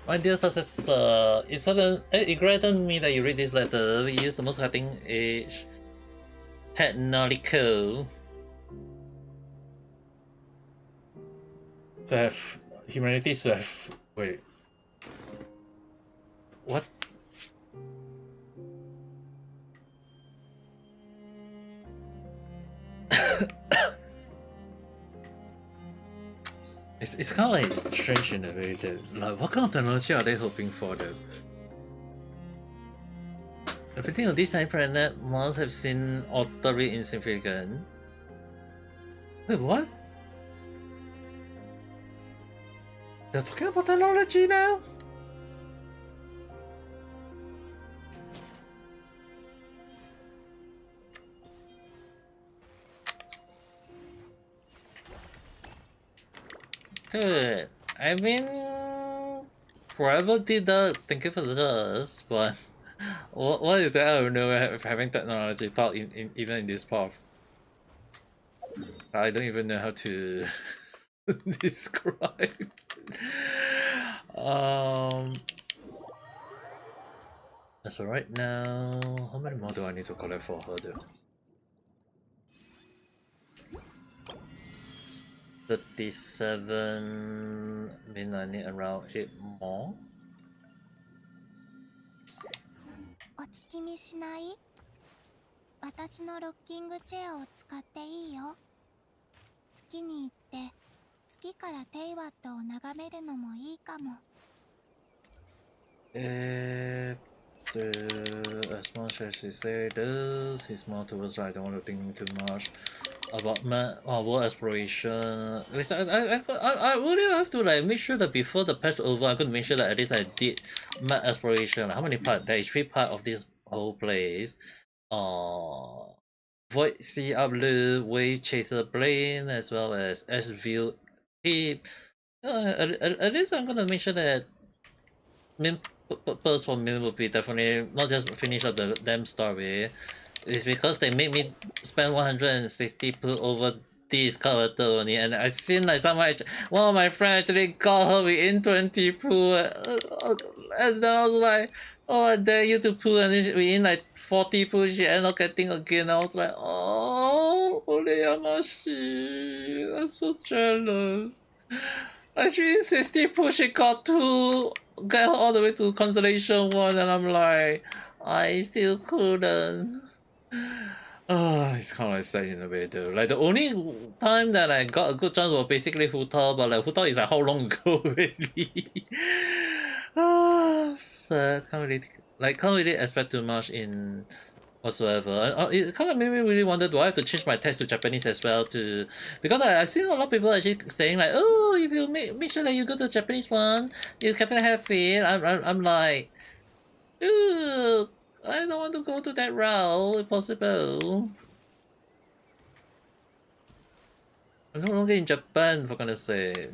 My dear successor, it granted me that you read this letter. We use the most cutting edge technological to have humanity to have. Wait. What? It's kind of like strange in a way that, like, what kind of technology are they hoping for though? Everything on this time planet must have seen utterly insignificant. Wait, what? They're talking about technology now? Good. I mean, whoever did that, thank you for this, but what is that out of nowhere of having technology thought in even in this path? I don't even know how to describe. As for right now, how many more do I need to collect for her though? 37 mean I need around 8 more. お月見しない？私のロッキングチェアを使っていいよ。月に行って月からテイワットを眺めるのもいいかも。As much as he say this, he's more towards I don't want to think too much about world exploration. At least I really have to like make sure that before the patch over, I'm gonna make sure that at least I did map exploration. How many parts? There is 3 parts of this whole place. Void Sea Upload, Wave Chaser Plane, as well as S-View Keep. At least I'm gonna make sure that main purpose for me will be definitely not just finish up the damn story. It's because they make me spend 160 put over this character only, and I seen like one of my friends actually got her within 20 pull, and then I was like, oh, I dare you to pull, and then within like 40 pull she ended up getting again. I was like, oh, Oreyamashi, I'm so jealous. Actually, 60 push she got to get her all the way to Constellation 1, and I'm like, I still couldn't. It's kind of like sad in a way though. Like the only time that I got a good chance was basically Huta, but like Huta is like how long ago already? Sad. Can't really expect too much in whatsoever. It kind of made me really wonder, do I have to change my text to Japanese as well to, because I've seen a lot of people actually saying like, oh, if you make sure that you go to the Japanese one, you can have it. I'm like, ooh, I don't want to go to that route if possible. I'm no longer in Japan, for goodness sake.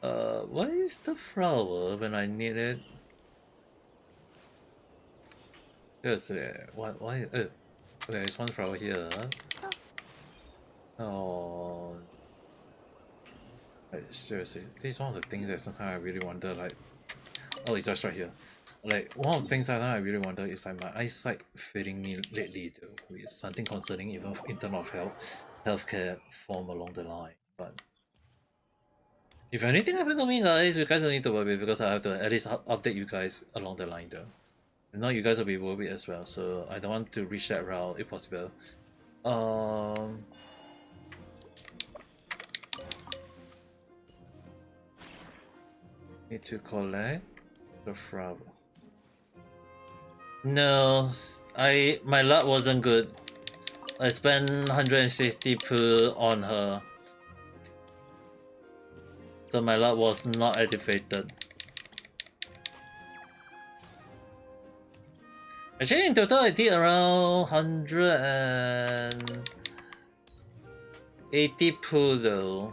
What is the flower when I need it? Seriously, why? Okay, there's one flower here. Oh, like, seriously, this is one of the things that sometimes I really wonder. Like, oh, it's just right here. Like, one of the things that I really wonder is like my eyesight failing me lately, though, with something concerning even in terms of healthcare form along the line. But if anything happened to me, guys, you guys don't need to worry because I have to at least update you guys along the line, though. And now you guys will be worried as well, so I don't want to reach that route if possible. Need to collect the flower. No, my luck wasn't good. I spent 160 per on her, so my luck was not activated. Actually, in total, I did around 180 per though.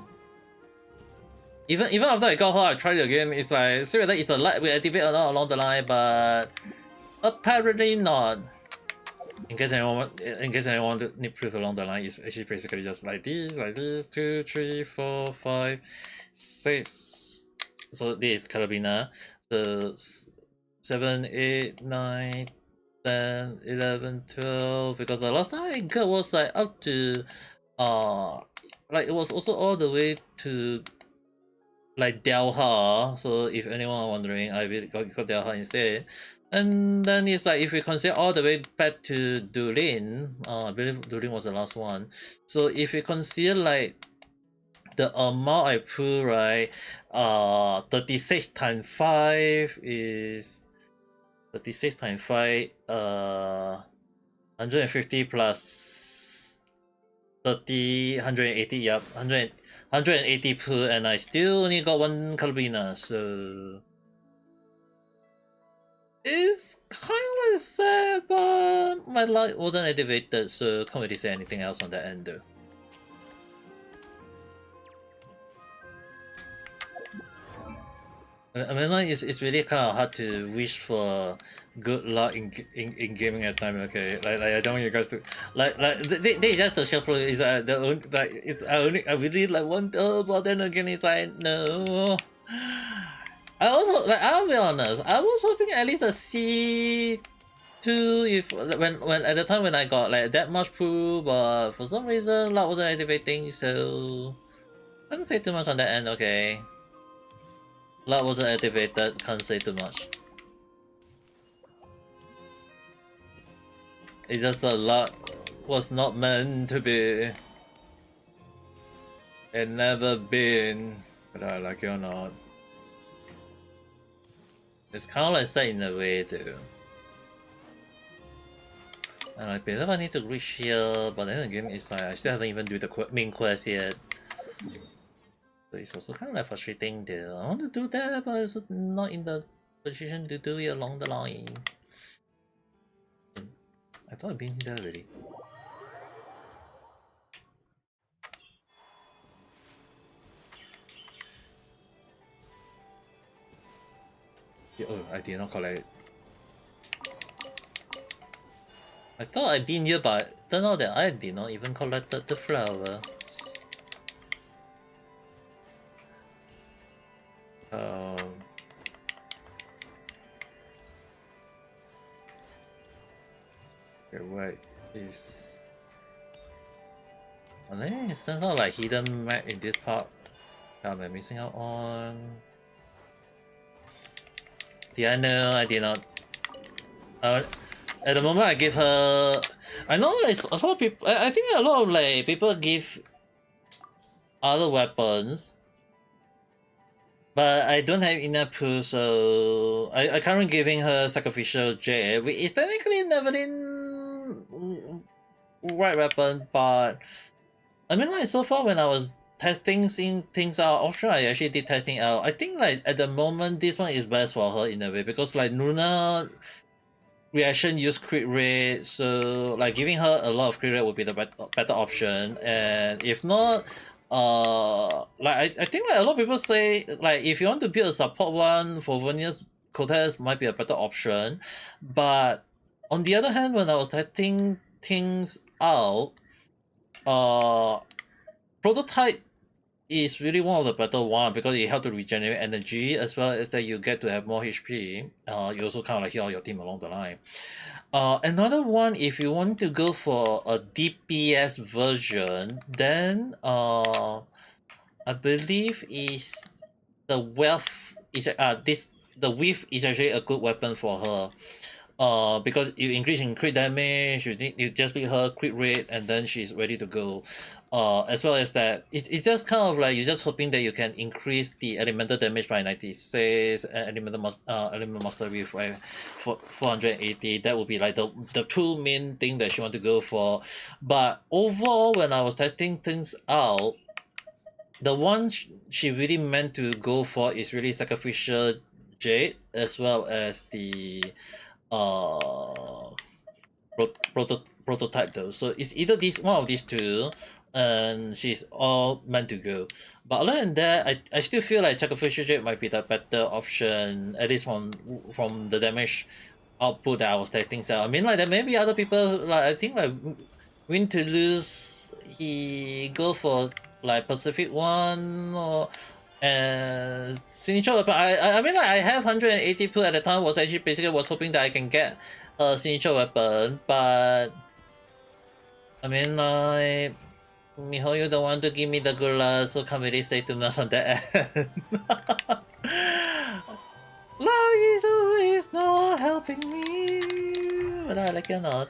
Even after I got her, I tried it again. It's like, see whether it's the light will activate or not along the line, but apparently not. In case anyone need proof along the line, it's actually basically just like this, 2, 3, 4, 5, 6. So this is Carabina. So 7, 8, 9, 10, 11, 12. Because the last time I got was like up to like it was also all the way to like Delha. So if anyone wondering, I really got Delha instead. And then it's like if we consider all the way back to Dulin, I believe Dulin was the last one. So if we consider like the amount I put, right, 36 times 5 is 36 times 5, 150 plus 30, 180, yep, 180 per, and I still only got one Calvina, so it's kind of sad, but my luck wasn't activated, so can't really say anything else on that end though. I mean, like, it's really kind of hard to wish for good luck in gaming at time. Okay, like I don't want you guys to they just the shuffle is the only like I really like want but then again it's like no. I also like I'll be honest, I was hoping at least a C2 if when at the time when I got like that much proof, but for some reason luck wasn't activating, so I don't say too much on that end. Okay. Luck wasn't activated, can't say too much. It's just the luck was not meant to be. It never been, whether I like it or not. It's kind of like sad in a way too. And I believe I need to reach here, but then again it's like I still haven't even do the main quest yet. So it's also kind of like frustrating there. I want to do that, but it's not in the position to do it along the line. I thought I'd been there already. Yeah, oh, I did not collect it. I thought I'd been here, but it turned out that I did not even collect the flower. Okay, wait, is... I think it's some sort of like hidden map in this part that I'm missing out on. Did I know? I did not. At the moment, I give her. I know it's a lot of people. I think a lot of like people give other weapons, but I don't have enough proof, so I currently giving her sacrificial jade, which is technically never in right weapon, but I mean like so far when I was testing seeing things out, offshore I actually did testing out. I think like at the moment this one is best for her in a way because like Luna reaction use crit rate, so like giving her a lot of crit rate would be the better option. And if not, like I think like a lot of people say like if you want to build a support one for Vernius, Cortez might be a better option. But on the other hand, when I was testing things out, prototype is really one of the better one because it helps to regenerate energy as well as that you get to have more HP. You also kind of like heal your team along the line. Another one, if you want to go for a DPS version, then I believe is the wealth is the weave is actually a good weapon for her. Because you increase in crit damage, you just beat her crit rate, and then she's ready to go. As well as that, it's just kind of like you're just hoping that you can increase the elemental damage by 96 and element mastery by 480. That would be like the two main thing that she want to go for. But overall, when I was testing things out, the one she really meant to go for is really sacrificial jade as well as the prototype though. So it's either one of these two, and she's all meant to go. But other than that, I still feel like sacrificial jade might be the better option, at least from the damage output that I was testing. So I mean like there may be other people like I think like win to lose he go for like Pacific one or and signature weapon. I mean like I have 180 pool at the time was actually basically was hoping that I can get a signature weapon, but I mean like Miho, you don't want to give me the good luck, so can't really say too much on that end. Luck is always not helping me, but I like it or not.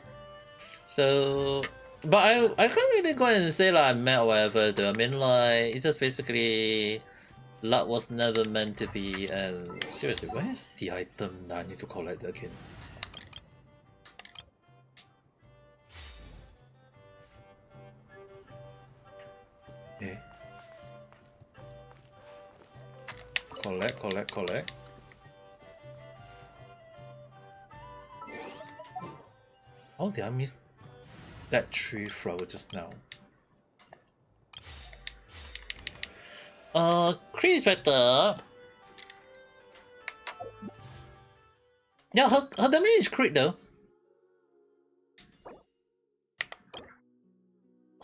So, but I can't really go and say like I'm mad or whatever though. I mean like it's just basically luck was never meant to be. And seriously, where is the item that I need to collect again? Okay. Collect. How did I miss that tree flower just now? Crit is better. Yeah, her damage is crit though.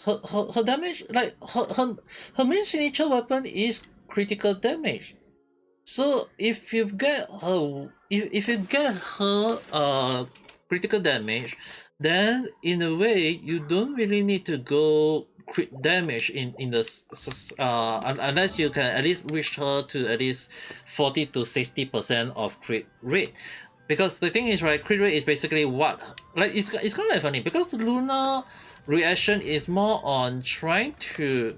Her damage, like her main signature weapon is critical damage. So if you get her critical damage, then in a way you don't really need to go crit damage in the unless you can at least reach her to at least 40 to 60% of crit rate. Because the thing is, right, crit rate is basically what like it's kind of like funny because Luna reaction is more on trying to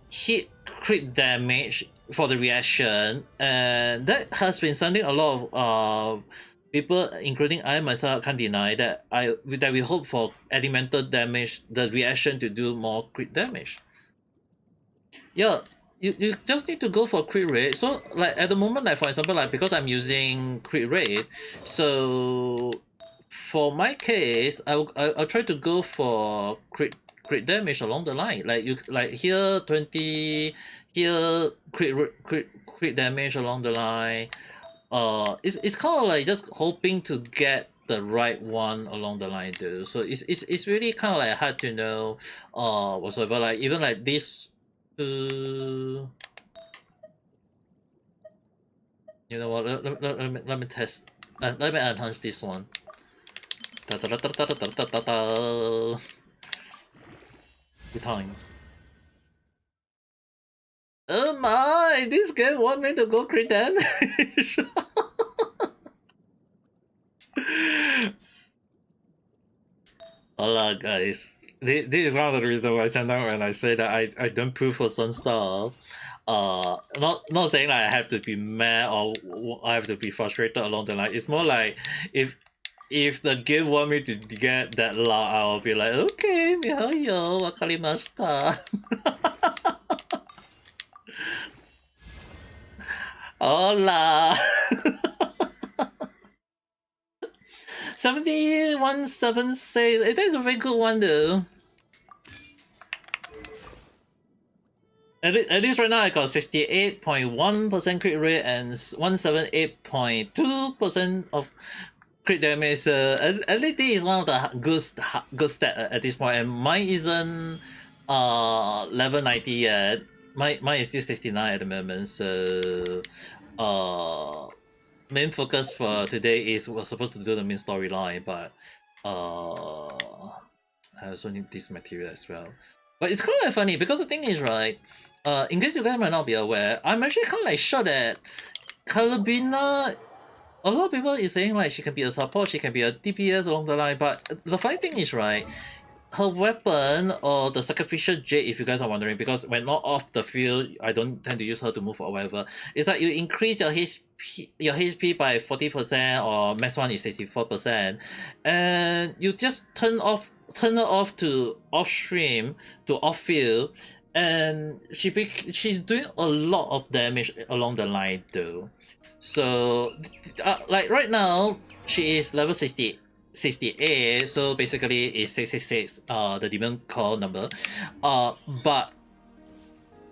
hit crit damage for the reaction, and that has been something a lot of people, including I myself, can't deny that we hope for elemental damage, the reaction to do more crit damage. Yeah, you just need to go for crit rate. So like at the moment, like for example, like because I'm using crit rate, so for my case, I'll try to go for crit damage along the line. Like you like here 20, here crit damage along the line. It's kind of like just hoping to get the right one along the line though. So it's really kind of like hard to know whatsoever. Like even like this you know what, let me test, let me enhance this one. Two times. Oh my, this game want me to go crit damage. Hola guys. This is one of the reasons why sometimes when I say that I don't prove for some stuff, not saying that I have to be mad or I have to be frustrated along the line. It's more like if the game want me to get that loud, I'll be like, okay, mihayo, wakarimashita. Hola. 7176. It is a very good one though. At least right now I got 68.1% crit rate and 178.2% of crit damage. At least this is one of the good stat at this point, and mine isn't level 90 yet. Mine is still 69 at the moment. So main focus for today was supposed to do the main storyline, but I also need this material as well. But it's kind of funny because the thing is, right, in case you guys might not be aware, I'm actually kind of like sure that Calabina, a lot of people is saying like she can be a support, she can be a DPS along the line, but the funny thing is, right, her weapon or the sacrificial jade, if you guys are wondering, because when not off the field, I don't tend to use her to move or whatever. It's like you increase your HP by 40% or max one is 64%, and you just turn her off to off stream to off field, and she's doing a lot of damage along the line though. So like right now she is level 68, so basically it's 666, the demon call number. But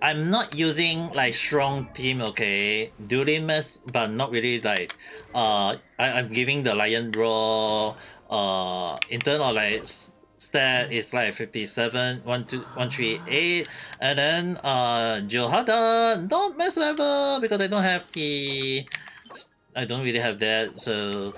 I'm not using like strong team, okay, dueling mess, but not really like I'm giving the lion roar. In terms of like stat is like 57, 138, and then Johada not mass level because I don't really have that. So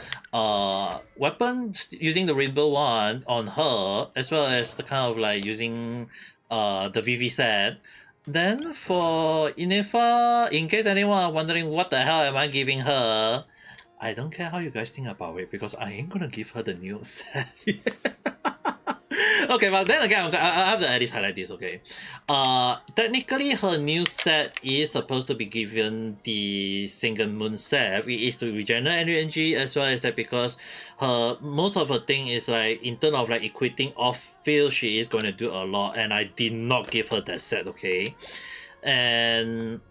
weapon using the rainbow one on her, as well as the kind of like using the VV set. Then for Inefa, in case anyone are wondering what the hell am I giving her, I don't care how you guys think about it because I ain't gonna give her the new set. Okay, but then again, I have to at least highlight this, okay? Technically, her new set is supposed to be given the single moon set, which is to regenerate energy, as well as that because most of her thing is like, in terms of like equipping off field, she is going to do a lot, and I did not give her that set, okay? And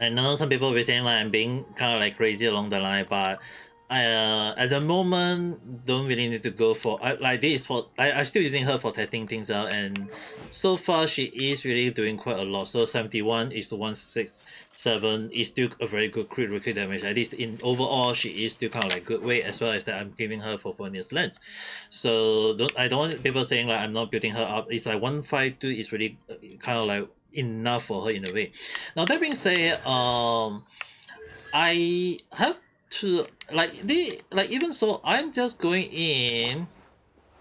I know some people will be saying like I'm being kind of like crazy along the line, but at the moment don't really need to go for like this for I'm still using her for testing things out, and so far she is really doing quite a lot. So 71 is to 167 is still a very good crit damage. At least in overall she is still kind of like good weight, as well as that I'm giving her for Furnace Lens. So I don't want people saying like I'm not building her up. It's like 152 is really kind of like enough for her in a way. Now that being said, I have to like even so I'm just going in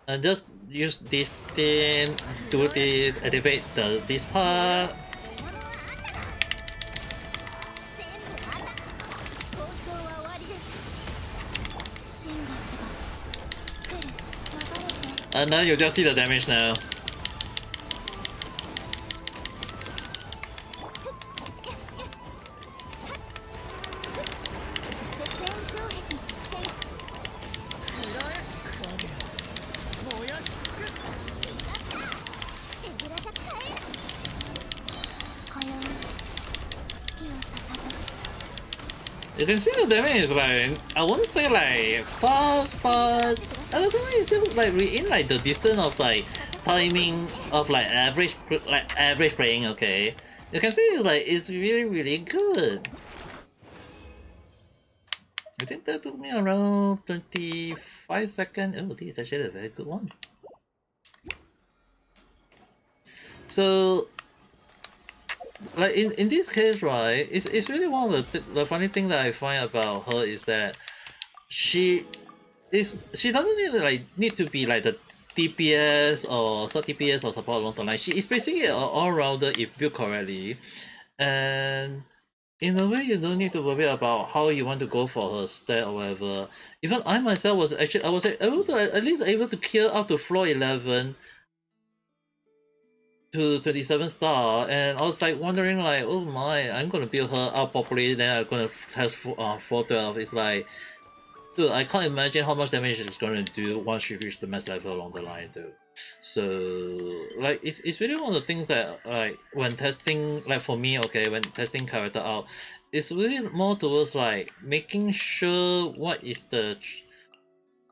and just use this thing, do this, activate this part. And then you just see the damage now. You can see the damage is like, I won't say like fast, but I don't know, it's still like within like the distance of like timing of like average playing, okay? You can see it's like it's really good. I think that took me around 25 seconds. Oh, this is actually a very good one. So like in this case, right, it's really one of the funny thing that I find about her is that she doesn't need to be like the DPS or sub DPS or support along the line. She is basically an all-rounder if built correctly, and in a way, you don't need to worry about how you want to go for her stat or whatever. Even I myself was actually I was able to at least able to clear up to floor 11 to 27 star, and I was like wondering like, oh my, I'm gonna build her up properly, then I'm gonna test 412. It's like, dude, I can't imagine how much damage it's gonna do once she reaches the max level along the line, dude. So like it's really one of the things that like when testing, like for me, okay, when testing character out, it's really more towards like making sure what is the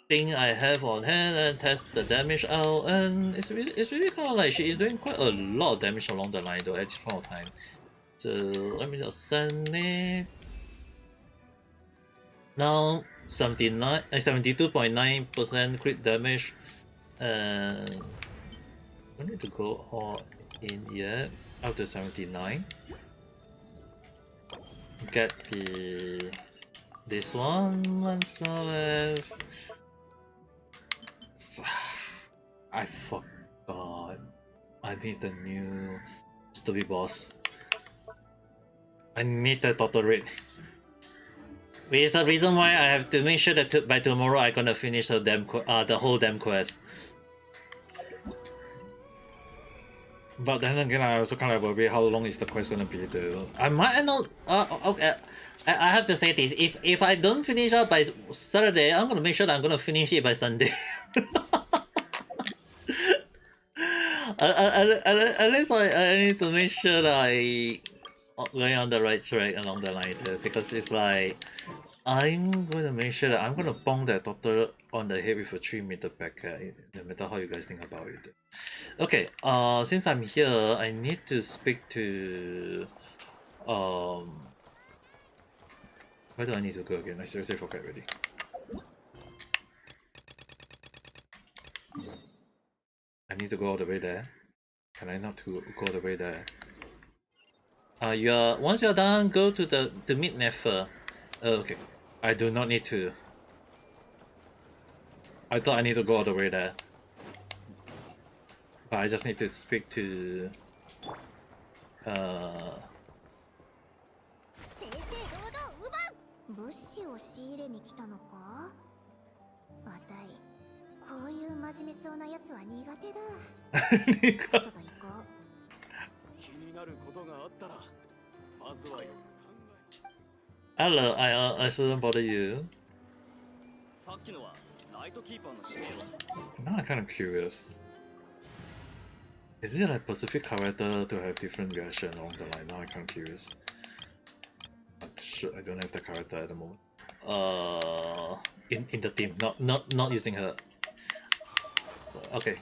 thing I have on hand and test the damage out, and it's really kind of like she is doing quite a lot of damage along the line though at this point of time. So let me just send it. Now 72.9% crit damage, and I need to go all in yet. Up to 79. Get this one as well as I forgot. I need the new stupid boss. I need the total rate. Which is the reason why I have to make sure that by tomorrow I'm gonna finish the the whole damn quest. But then again, I also kind of worry how long is the quest gonna be though. I might not. Okay. I have to say this. If I don't finish up by Saturday, I'm gonna make sure that I'm gonna finish it by Sunday. At least I need to make sure that I going on the right track along the line there, because it's like I'm gonna make sure that I'm gonna bonk that doctor on the head with a 3-meter packet, no matter how you guys think about it. Okay, since I'm here, I need to speak to where do I need to go again? I seriously forgot already. I need to go all the way there. Can I not go all the way there? Once you're done, go to meet Nefer. Okay. I do not need to. I thought I need to go all the way there. But I just need to speak to Hello, I shouldn't bother you. Now I'm kind of curious. Is it like Pacific character to have different reaction along the line? Now I'm kind of curious. Sure, I don't have the character at the moment. In the team, not using her. Okay.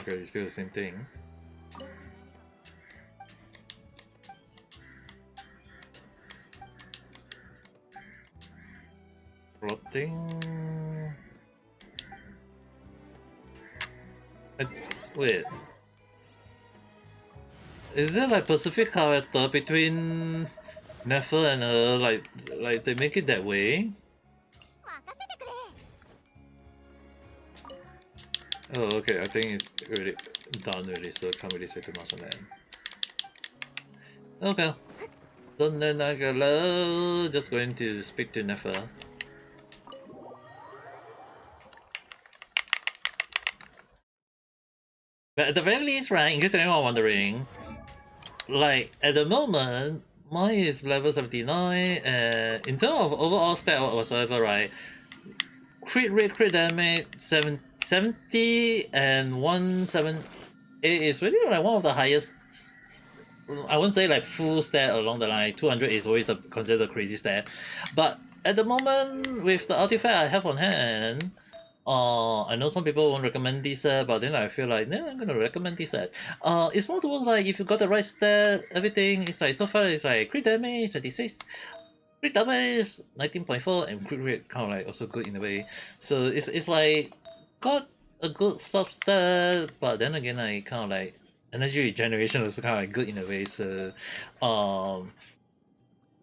Okay, it's still the same thing. Rotting. Wait. Is there like Pacific character between Nefer and her? Like they make it that way? Oh, okay. I think it's already done already, so I can't really say too much on that. Okay. Then I gotta just going to speak to Nefer. But at the very least, right, in case anyone wondering, like at the moment, mine is level 79, and in terms of overall stat or whatsoever, right, crit rate, crit damage 70 and 178 is really like one of the highest. I wouldn't say like full stat along the line. 200 is always considered a crazy stat, but at the moment with the artifact I have on hand, I know some people won't recommend this set, but then I feel like, no, I'm gonna recommend this set. It's more towards like if you got the right stat, everything is like so far it's like crit damage 26, crit damage 19.4, and crit rate kind of like also good in a way. So it's like got a good sub stat, but then again I kind of like energy regeneration also kind of like good in a way. So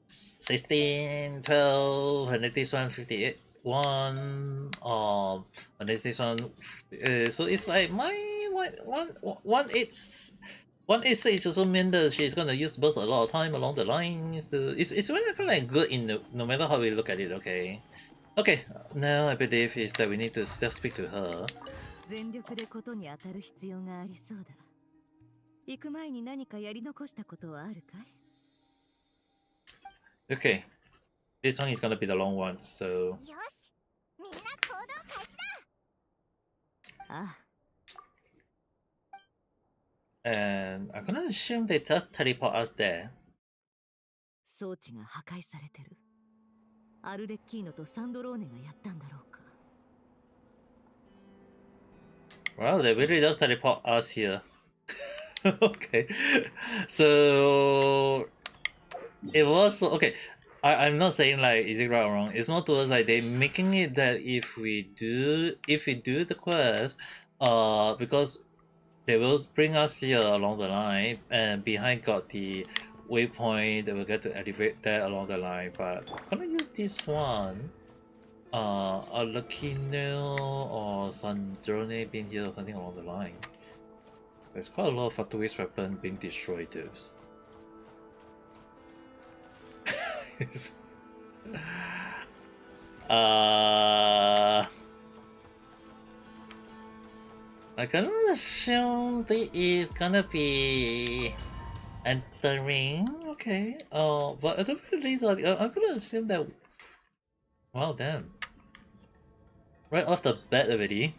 16, 12, and this one 58. And this one, so it's like my 186 also mean that she's gonna use burst a lot of time along the line. So it's really kind of like good in no matter how we look at it. Okay. Okay. Now I believe is that we need to still speak to her. 全力でことに当たる必要がありそうだ。行く前に何かやり残したことはあるかい？ Okay. This one is gonna be the long one. So. よし、みんな行動開始だ。ああ。 And I'm gonna assume they just teleport us there. 装置が破壊されてる。アルレッキーノとサンドローネがやったんだろうか。 Well, they really does teleport us here. Okay. So it was okay. I'm not saying like is it right or wrong. It's more towards like they making it that if we do the quest, because they will bring us here along the line, and behind got the waypoint that we'll get to elevate that along the line. But I'm gonna use this one. A Lucino or Sandrone being here or something along the line. There's quite a lot of Fatui's weapon being destroyed. I can assume this is gonna be entering. Okay. But at the very least, I'm gonna assume that. Well, damn. Right off the bat already.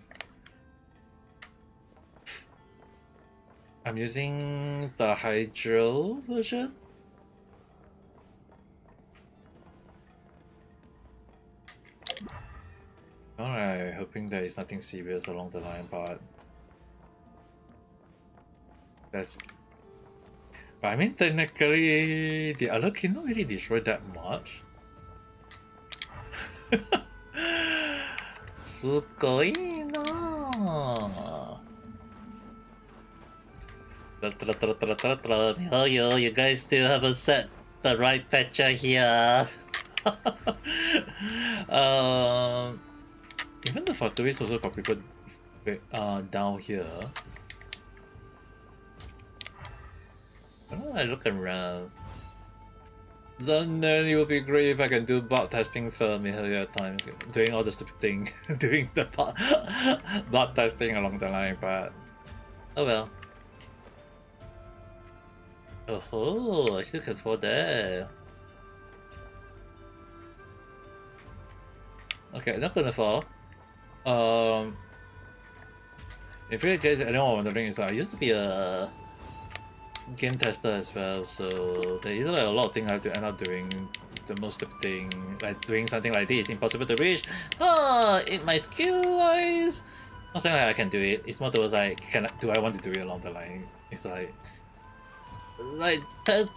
I'm using the Hydro version. Alright, hoping there is nothing serious along the line, but that's. But I mean, technically, the other cannot really destroy that much. すごいなぁ。Yo, you guys still haven't set the right picture here. Even the factories also got people down here. I look around. Then it would be great if I can do bot testing for Mihalia times, doing all the stupid thing, doing the bot testing along the line, but oh well. Oh, I still can afford that. Okay, not gonna fall. If you guys anyone wondering, is I used to be a game tester as well, so there is like a lot of things I have to end up doing. The most stupid thing, like doing something like this, impossible to reach. In my skill wise, not saying like I can do it. It's more towards like, do I want to do it along the line? It's like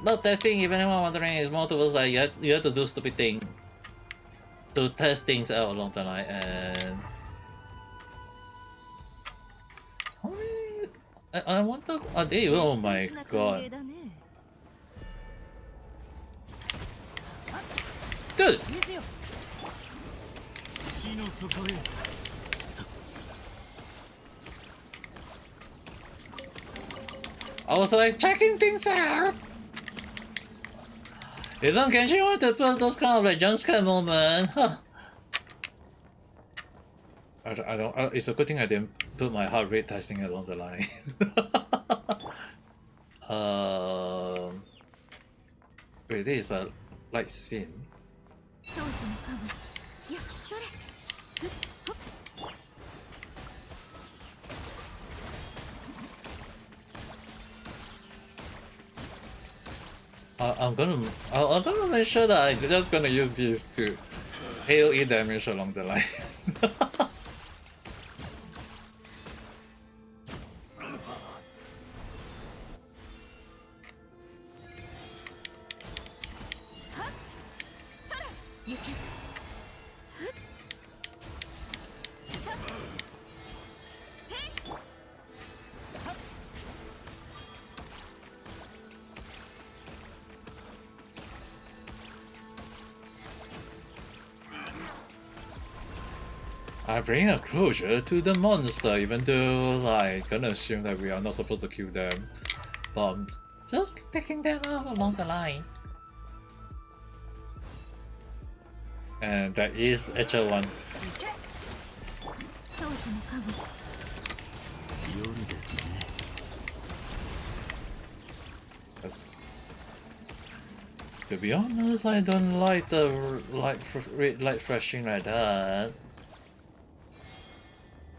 not testing. If anyone wondering, is more towards like you have to do stupid thing to test things out along the line. And I wonder, are they? Oh my god. Dude! I was like checking things out! Even Genshin want to put those kind of like jump scare moment, huh? I don't. It's a good thing I didn't put my heart rate testing along the line. Wait, this is a light scene. I'm gonna make sure that I'm just gonna use this to AoE damage along the line. I bring a closure to the monster, even though like gonna assume that we are not supposed to kill them. But I'm just taking them out along the line. And that is actual one. 装置の加護。夜ですね。That's... To be honest, I don't like the light flashing like that.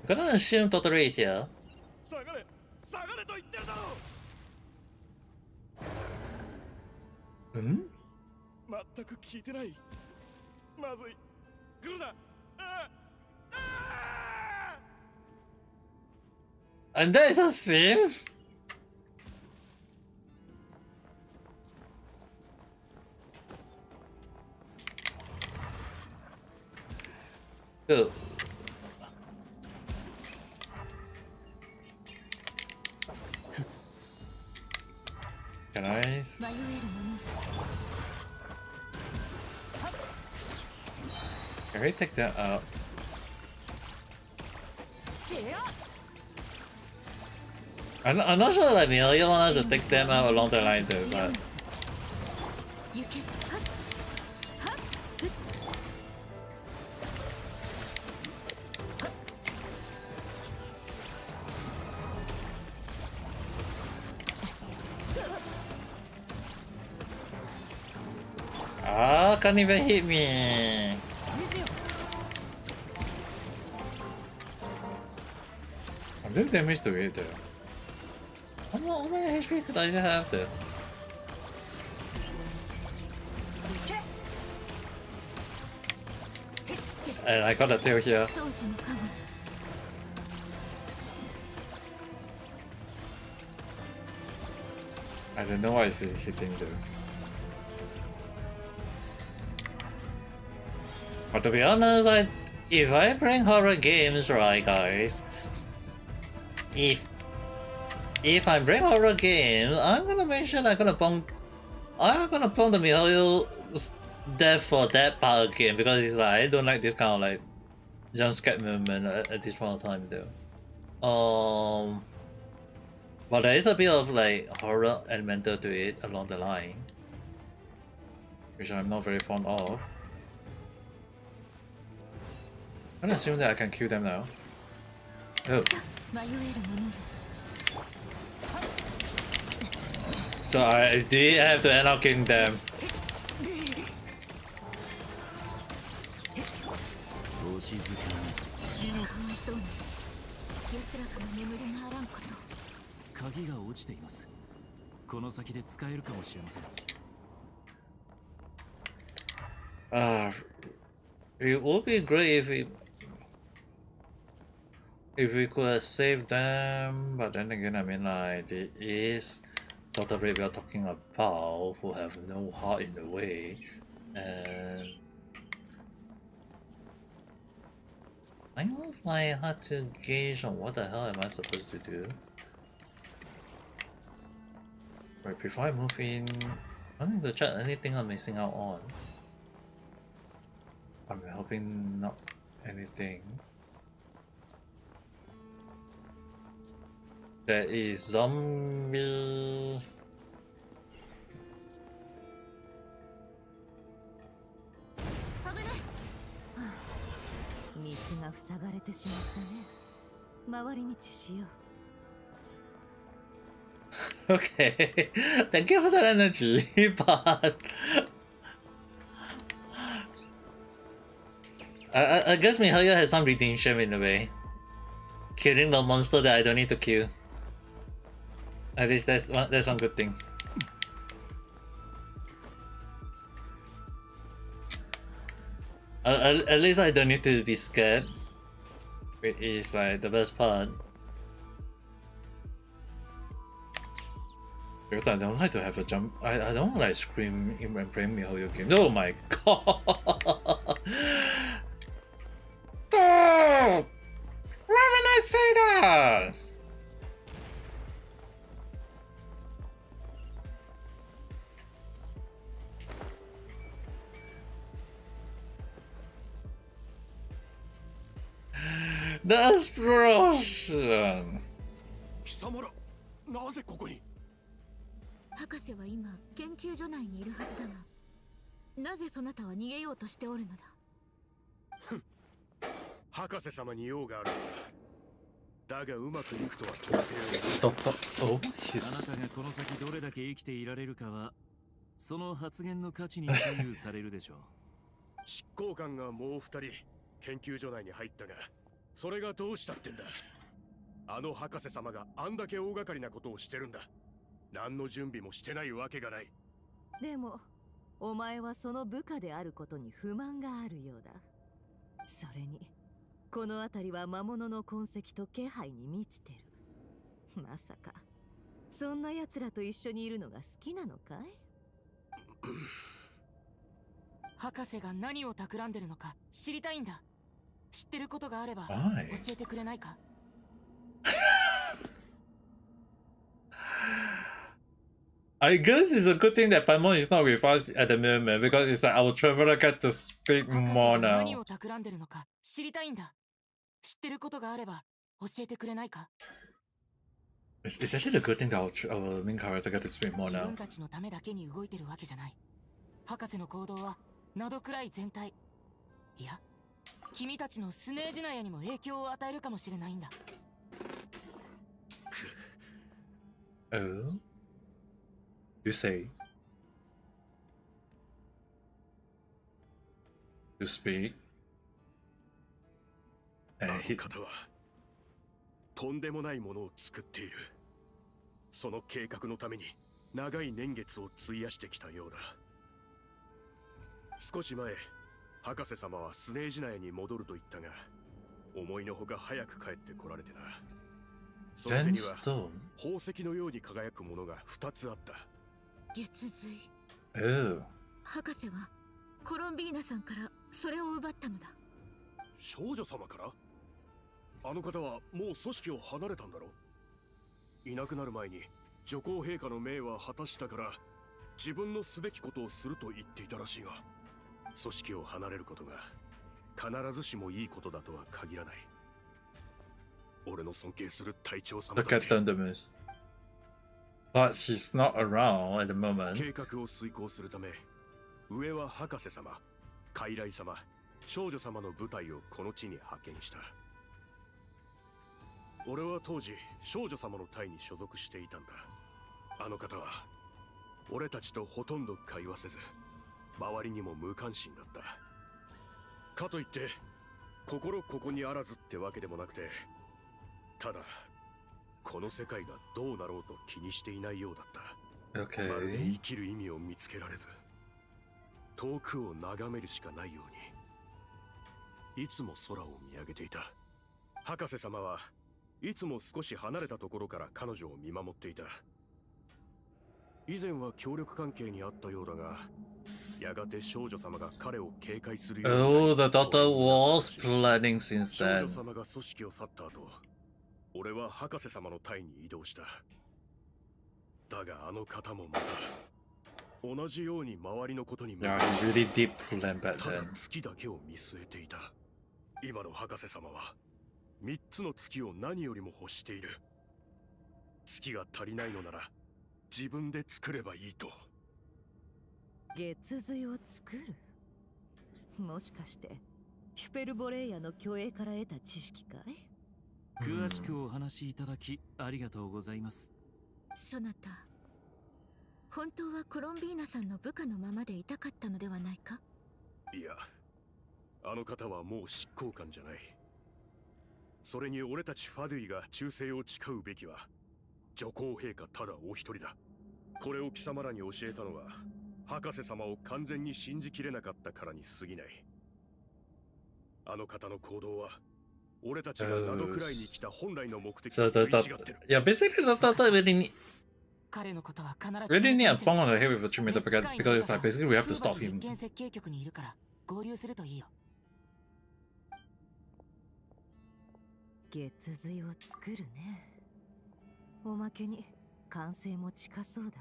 I'm gonna assume Totoro is here. 下がれ下がれと言ってるだろう。Hmm? 全く聞いてない。まずい。来るな。ああ And that is a scene? Oh. Can I? 迷える者。 Can we take that out? I'm not sure that Amelia wants to take them out along the line though, but... 行け。はっはっふっ。 Ah, can't even hit me. I'm doing damage to it though. How many HP did I have there? And I got a tail here. 装置の加護。 I don't know why it's hitting though. But to be honest, if I bring horror games, right, guys, if I bring horror games, I'm gonna make sure I'm gonna bump the Mihoyo death for that part again, because it's like I don't like this kind of like jump scare movement at this point of time though. But there is a bit of like horror elemental to it along the line, which I'm not very fond of. I'm gonna assume that I can kill them now. Oh. 迷える者。 So I did have to end up killing them. お静かに。死ぬ。かわいそうに。安らかな眠りがあらんこと。 鍵が落ちています。この先で使えるかもしれません。It would be great if we could save them, but then again, I mean, like, there is Dr. Brave we are talking about who have no heart in the way, and I don't find hard to gauge on what the hell am I supposed to do. Right, before I move in, I need to check anything I'm missing out on. I'm hoping not anything. There is zombie. Okay, thank you for that energy, but I guess Mihoyo has some redemption in a way. Killing the monster that I don't need to kill. At least that's one good thing. At least I don't need to be scared, which is like the best part. Because I don't like to have a jump. I don't like scream when playing Mihoyo game. Oh my god! Oh! Why would I say that? The explosion! 貴様らなぜここに？博士は今研究所内にいるはずだが、なぜそなたは逃げようとしておるのだ？博士様に用があるんだ。だがうまくいくとは到底思 Oh, あな he's... たがこの先どれだけ生きていられるかはその発言の価値に左右されるでしょう。執行官がもう2人研究所内に入ったが、それがどうしたってんだ。あの博士様があんだけ大掛かりなことをしてるんだ。何の準備もしてないわけがない。でもお前はその部下であることに不満があるようだ。それにこの辺りは魔物の痕跡と気配に満ちてる。まさかそんな奴らと一緒にいるのが好きなのかい？博士が何を企んでるのか知りたいんだ。知ってることがあれば Why? 教えてくれないか？ I guess it's a good thing that Paimon is not with us at the moment because it's like our traveler get to speak 博士 more が何 now. を企んでるのか知りたいんだ。知ってることがあれば教えてくれないか？ It's actually a good thing that our main character get to speak more 自 now. 分たちのためだけに動いてるわけじゃない。博士の行動はナドくらい全体、いや君たちのスネージナヤにも影響を与えるかもしれないんだ。 Oh? You say? You speak? あ And の he... 方はとんでもないものを作っている。その計画のために長い年月を費やしてきたようだ。少し前、博士様はスネージナヤに戻ると言ったが、思いのほか早く帰ってこられてな。その手には Gemstone? 宝石のように輝くものが2つあった。月髄。 Oh. 博士はコロンビーナさんからそれを奪ったのだ。少女様から？あの方はもう組織を離れたんだろう。いなくなる前に女皇陛下の命は果たしたから自分のすべきことをすると言っていたらしいが、組織を離れることが必ずしもいいことだとは限らない。俺の尊敬する隊長様 Look だっ at て Thundermoose. But she's not around at the moment. 計画を遂行するため、上は博士様、傀儡様、少女様の部隊をこの地に派遣した。俺は当時少女様の隊に所属していたんだ。あの方は俺たちとほとんど会話せず、周りにも無関心だった。かといって心ここにあらずってわけでもなくて、ただこの世界がどうなろうと気にしていないようだった。まるで Okay. 生きる意味を見つけられず、遠くを眺めるしかないようにいつも空を見上げていた。博士様はいつも少し離れたところから彼女を見守っていた。以前は協力関係にあったようだが、やがて少女様が彼を警戒するようになり、 Oh, the daughter was そういう planning since 少女 then. 様が組織を去った後、俺は博士様の隊に移動した。だがあの方もまた同じように周りのことに向 Yeah, か he really did plan back ただ then. 月だけを見据えていた。今の博士様は3つの月を何よりも欲している。月が足りないのなら自分で作ればいいと。月髄を作る？もしかしてヒュペルボレイヤの虚栄から得た知識かい？詳しくお話しいただきありがとうございます。そなた、本当はコロンビーナさんの部下のままでいたかったのではないか？いや、あの方はもう執行官じゃない。それに俺たちファドゥイが忠誠を誓うべきは女皇陛下ただお一人だ。これを貴様らに教えたのは博士様を完全に信じきれなかったからに過ぎない。あの方の行動は俺たちがナドくらいに来た本来の目的 So と the 食い違ってる。 yeah, basically the daughter really 彼のことは必ず need a 止めてみせ bong on the head with a treatment because it's like basically we have to stop 実 him. 験設計局にいるから合流するといいよ。月髄を作るね。おまけに完成も近そうだ。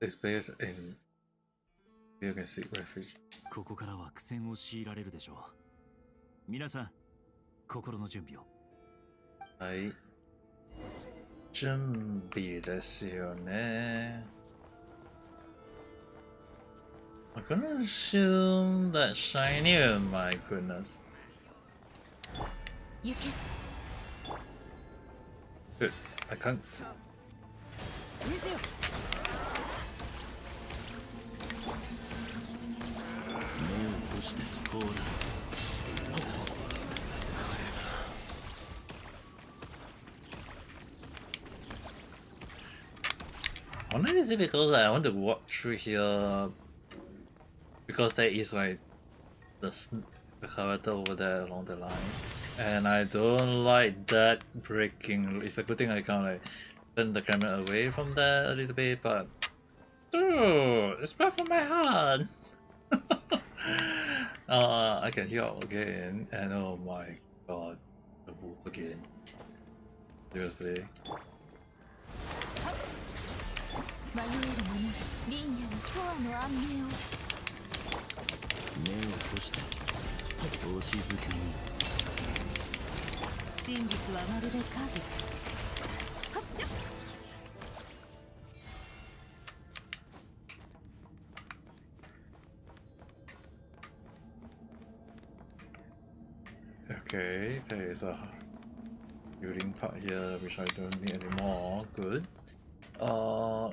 This place in you can seek refuge. ここからは苦戦を強いられるでしょ皆さん、心の準備を。はい。準備ですよね。I'm gonna assume that shiny, oh my goodness. 行け。Good. I can't. 水よ。目を閉してこうだ。Honestly, is it because I want to walk through here because there is like the character over there along the line, and I don't like that breaking. It's a good thing I can like turn the camera away from that a little bit, but it's bad for my heart. I can heal again, and oh my god, the wolf again. Seriously. 迷える者、リンヤに永遠の安寧を。目を閉してお静かに。真実はまるで影。Okay, there is a healing part here which I don't need anymore. Good.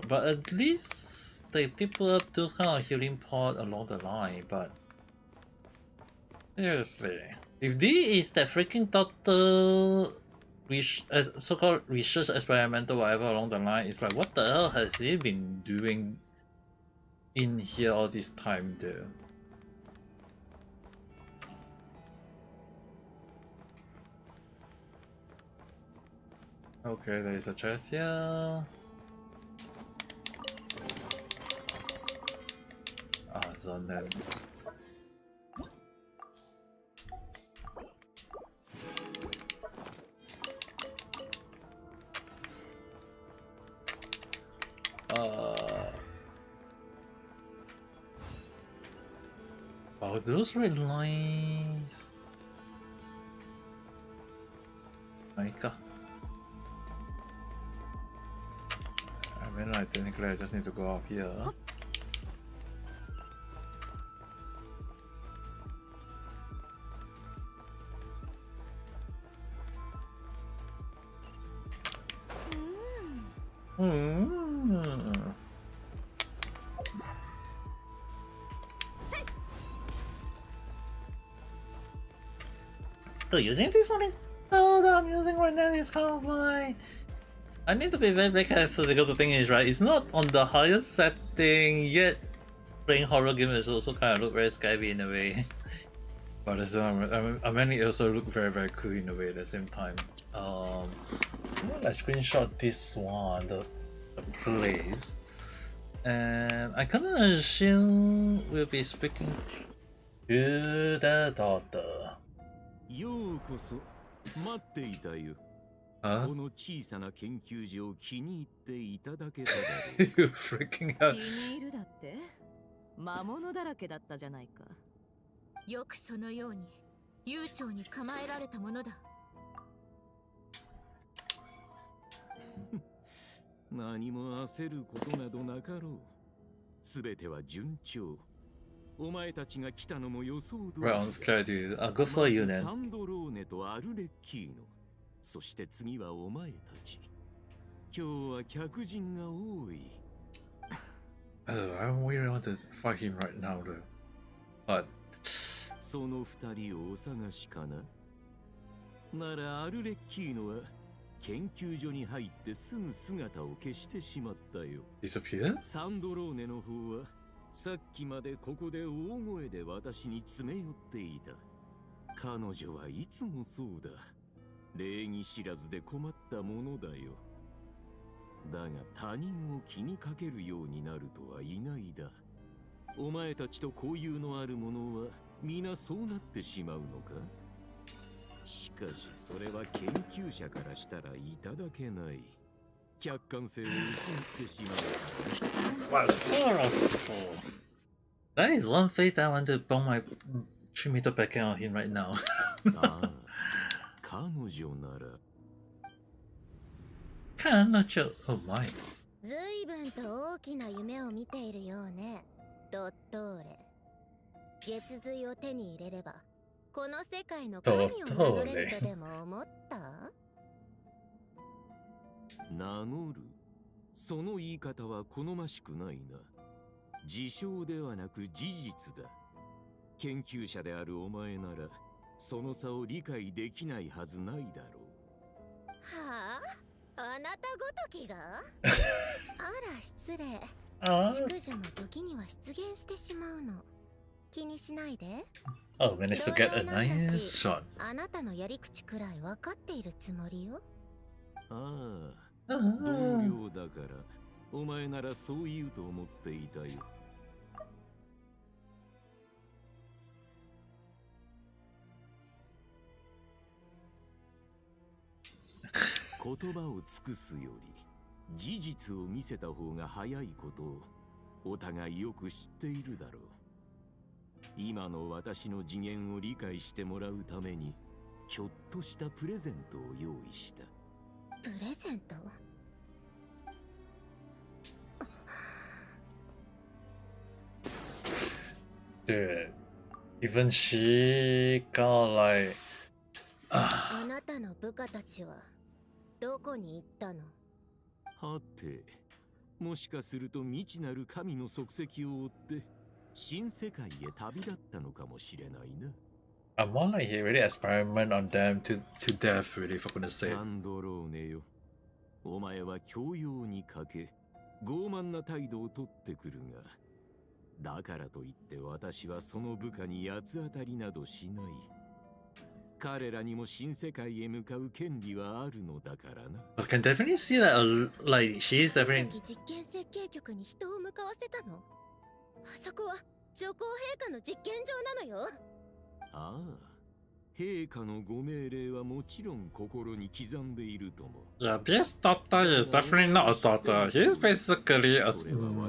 But at least they put up those kind of healing pod along the line, but seriously, if this is the freaking total so-called research experimental whatever along the line, it's like what the hell has he been doing in here all this time though? Okay, there is a chest here. Zonen. Oh, those red lines. Maika. I mean, like, technically, I just need to go up here. So using this one that I'm using right now is kind of like I need to be very careful because the thing is right, it's not on the highest setting yet. Playing horror game is also kind of look very scary in a way, but I mean it also look very cool in a way at the same time. I screenshot this one, the place, and I kind of assume we'll be speaking to the daughter. ようこそ待っていたよ。この小さな研究所を気に入っていただけただろう。You freaking out. 気に入るだって？魔物だらけだったじゃないか。よくそのように悠長に構えられたものだ。何も焦ることなどなかろう。すべては順調。お前たちが来たのも予想通り。Rounds clear, dude. I'll go for you then. サンドローネとアルレッキーノ。そして次はお前たち。今日は客人が多い。I don't really want to fight him right now, though. But その二人をお探しかな。ならアルレッキーノは研究所に入ってすぐ姿を消してしまったよ。disappear? サンドローネの方はさっきまでここで大声で私に詰め寄っていた。彼女はいつもそうだ。礼儀知らずで困ったものだよ。だが他人を気にかけるようになるとはいないだ。お前たちと交友のある者は皆そうなってしまうのか？しかしそれは研究者からしたらいただけない。客観性を失ってしまう。Wow, so restful. That is one face that I want to bomb my 3-meter back on him right now. ああ、彼女なら。Oh my. ずいぶんと大きな夢を見ているようね、ドットーレ。月髄を手に入れればこの世界の神を名乗れるとでも思った？名乗る？その言い方は好ましくないな。自称ではなく事実だ。研究者であるお前ならその差を理解できないはずないだろう。はあ、あなたごときがあら失礼。淑女の時には出現してしまうの。気にしないで。Oh, managed to get a nice shot. あなたのやり口くらい分かっているつもりよ。ああ、同僚だからお前ならそう言うと思っていたよ。言葉を尽くすより事実を見せた方が早いことをお互いよく知っているだろう。今の私の次元を理解してもらうためにちょっとしたプレゼントを用意した。プレゼント？Dude, even she got like. あなたの部下たちはどこに行ったの？はて、もしかすると未知なる神の足跡を追って新世界へ旅立ったのかもしれないな。I'm more like he really experiment on them to death, really, for goodness sake. サンドローネよ、お前は教養に欠け傲慢な態度をとってくるが、だからといって私はその部下に八つ当たりなどしない。彼らにも新世界へ向かう権利はあるのだからな。I can definitely see that, like, she's definitely. 実験設計局に人を向かわせたの？あそこは女皇陛下の実験場なのよ。ああ、陛下のご命令はもちろん心に刻んでいるとも。Yeah, this doctor is definitely not a doctor. He's basically a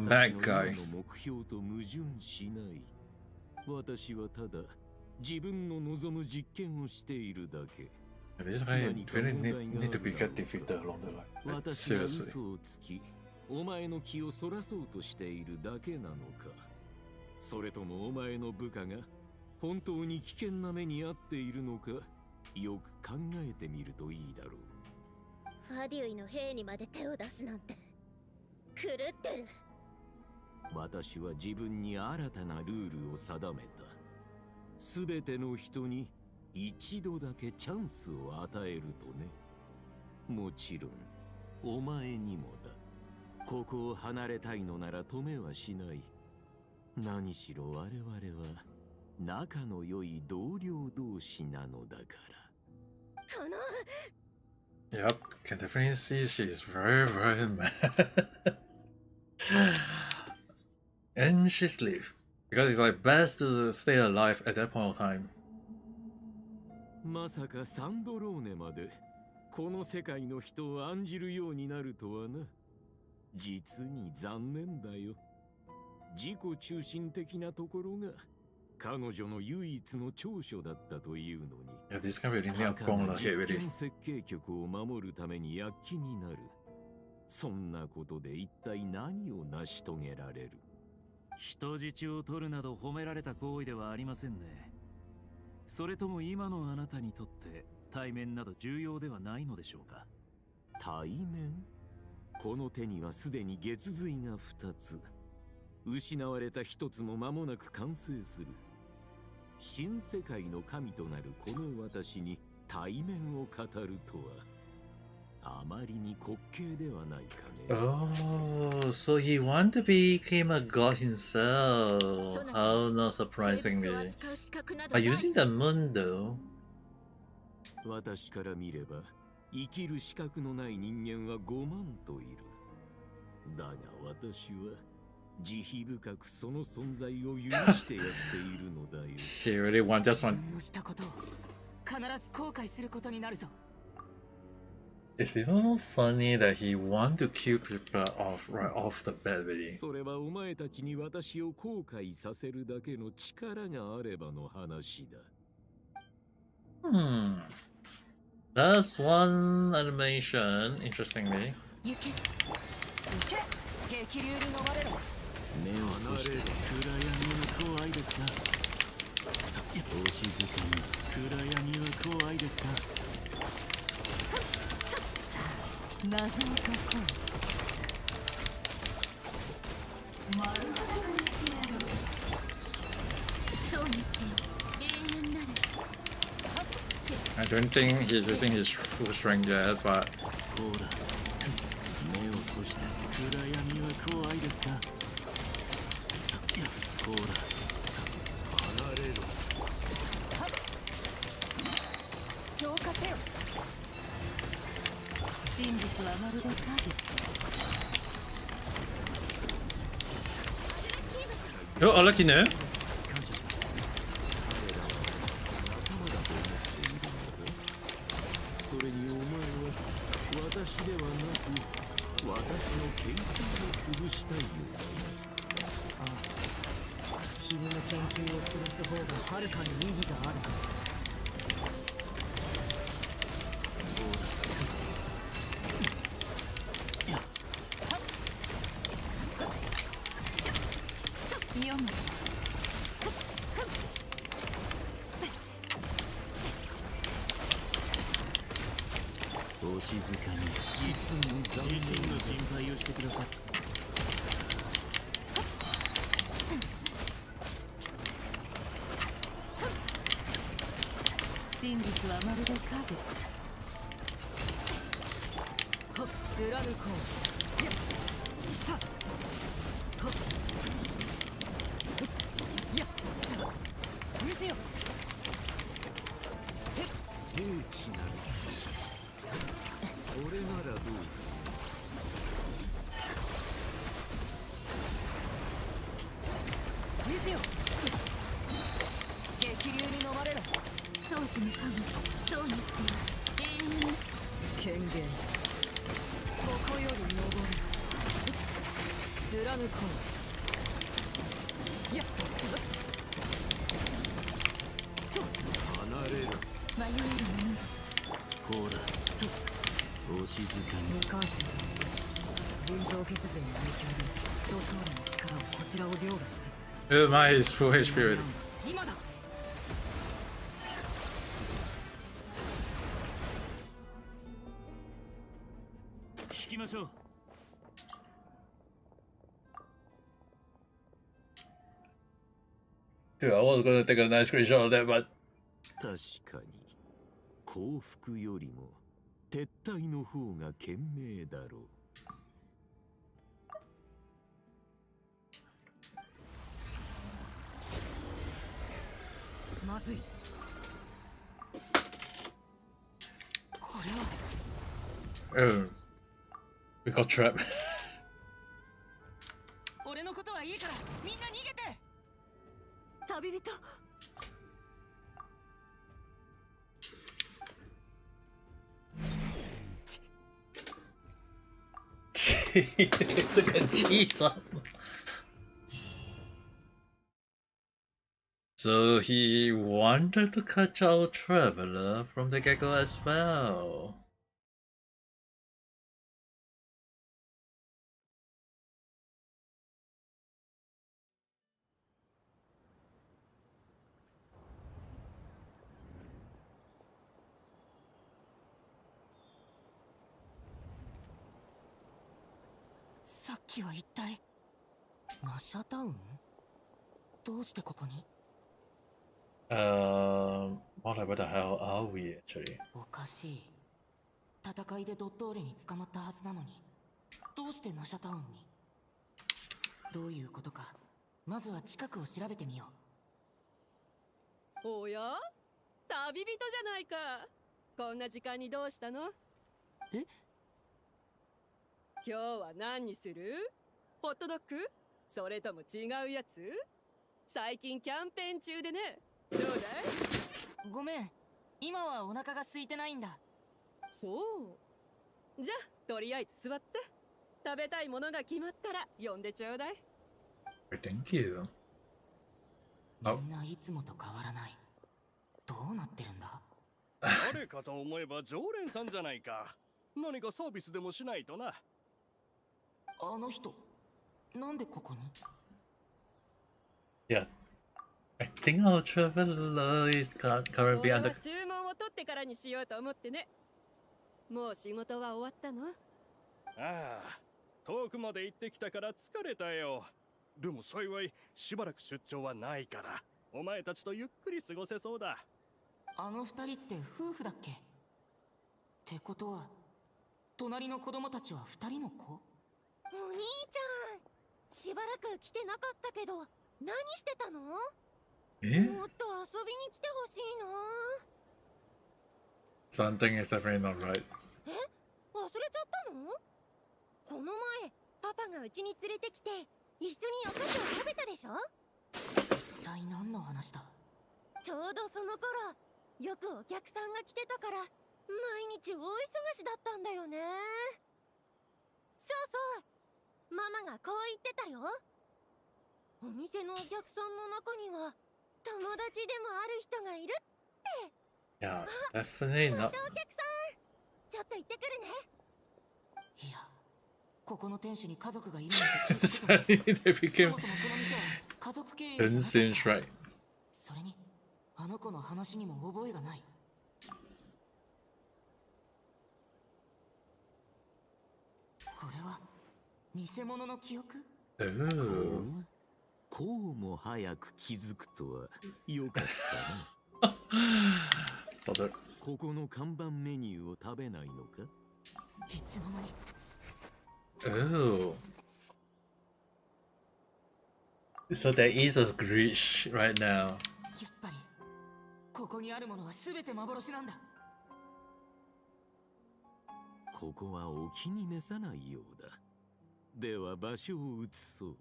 bad guy. 目標と矛盾しない。私はただ自分の望む実験をしているだけ。This guy really need to be get defeated along the line. 私が Seriously. 嘘をつき、お前の気をそらそうとしているだけなのか。それともお前の部下が本当に危険な目に遭っているのか、よく考えてみるといいだろう。ファデュイの兵にまで手を出すなんて狂ってる。私は自分に新たなルールを定めた。すべての人に一度だけチャンスを与えるとね。もちろんお前にもだ。ここを離れたいのなら止めはしない。何しろ我々は仲の良い同僚同士なのだから。この Yep, can definitely see she's very, very mad. And she's leave. Because it's like best to stay alive at that point of time. まさかサンドローネまでこの世界の人を案じるようになるとはな。実に残念だよ。自己中心的なところが彼女の唯一の長所だったというのに。Yeah, this can really need a bone like it, really. 設計局を守るために躍起になる。そんなことで一体何を成し遂げられる？人質を取るなど褒められた行為ではありませんね。それとも今のあなたにとって対面など重要ではないのでしょうか？対面？この手にはすでに月髄が2つ。失われた1つも間もなく完成する。新世界の神となるこの私に対面を語るとは、あまりに滑稽ではないかね。Oh, so he wanted to become a god himself. How not surprisingly. By using the moon though. 私から見れば生きる資格のない人間は5万といる。だが私は慈悲深くその存在を許してやっているのだよ。He really want just one. 自分のしたことを必ず後悔することになるぞ。It's even funny that he want to kill people off right off the bat, really. それはお前たちに私を後悔させるだけの力があればの話だ。That's one animation, interestingly. 行け行け激流に飲まれろ目を閉じて暗闇は怖いですかさお静かに暗闇は怖いですかさあ謎を解こう。そうですよ永遠なる I don't think he's using his full strength yet, but ほら目を閉じて暗闇は怖いですかさほらさ離れろ浄化せよ真実はまるで影。oh, I like you know. 感謝します彼らは仲間だと思っているのだそれにお前は私ではなく私の研究を潰したいよああ、君の研究を潰す方がはるかに意義がある。読む。お静かに実に自身の心配をしてください真実はまるで影。貫こうやっさほっやっさ見せよ聖地なる騎士これならどうだ見せよ激流に飲まれろ掃除の神そうに強い永遠に権限。ここより登る貫こうやっ離れろ迷えるものほらお静かに無感染。人造血税の影響でドトールの力をこちらを凌駕している。 Oh my, he's full HP already. 今だ引きましょう Dude, I was gonna take a nice screenshot of that, but 確かに降伏よりも撤退の方が賢明だろうまずいこれは oh, we got trapped. 俺のことはいいからみんな逃げて旅人。It's like a cheese. So he wanted to catch our traveler from the get-go as well.さっきは一体マシャタウンどうしてここに What the hell are we actually? おかしい戦いでドットーレに捕まったはずなのにどうしてナシャタウンにどういうことかまずは近くを調べてみよう。おや旅人じゃないか。こんな時間にどうしたの？え？今日は何にする？ホットドッグ？それとも違うやつ？最近キャンペーン中でね。どうだい？ごめん今はお腹が空いてないんだそうじゃあとりあえず座って食べたいものが決まったら呼んでちょうだい Thank you. みんないつもと変わらないどうなってるんだ誰かと思えば常連さんじゃないか。何かサービスでもしないとな。あの人、なんでここに？ Yeah. I think our traveler is それ currently は under. 注文を取ってからにしようと思ってね。もう仕事は終わったの？ああ、遠くまで行ってきたから疲れたよ。でも幸いしばらく出張はないから、お前たちとゆっくり過ごせそうだ。あの二人って夫婦だっけ？ってことは、隣の子供たちは二人の子？お兄ちゃん、しばらく来てなかったけど何してたの？Eh? もっと遊びに来てほしいな。 Something is definitely not right. え、忘れちゃったの？この前パパがうちに連れてきて一緒にお菓子を食べたでしょ？一体何の話だ？ちょうどその頃よくお客さんが来てたから毎日大忙しだったんだよね。そうそう、ママがこう言ってたよ。お店のお客さんの中には友達でもある人がいるって。 Yeah, definitely ま not. たお客さん、ちょっと行ってくるね。いや、ここの店主に家族がいるなんて聞いたことない。 Suddenly they そ became もそもこの店は家族経営じゃなかったはず。 Genshin right. それに、あの子の話にも覚えがない。これは偽物の記憶？ Oh. こうも早く気づくとはよかったな。Bother. ここの看板メニューを食べないのか？いつの間に。 Oh. So there is a glitch right now. やっぱりここにあるものは全て幻なんだ。ここはお気に召さないようだ。では場所を移そう。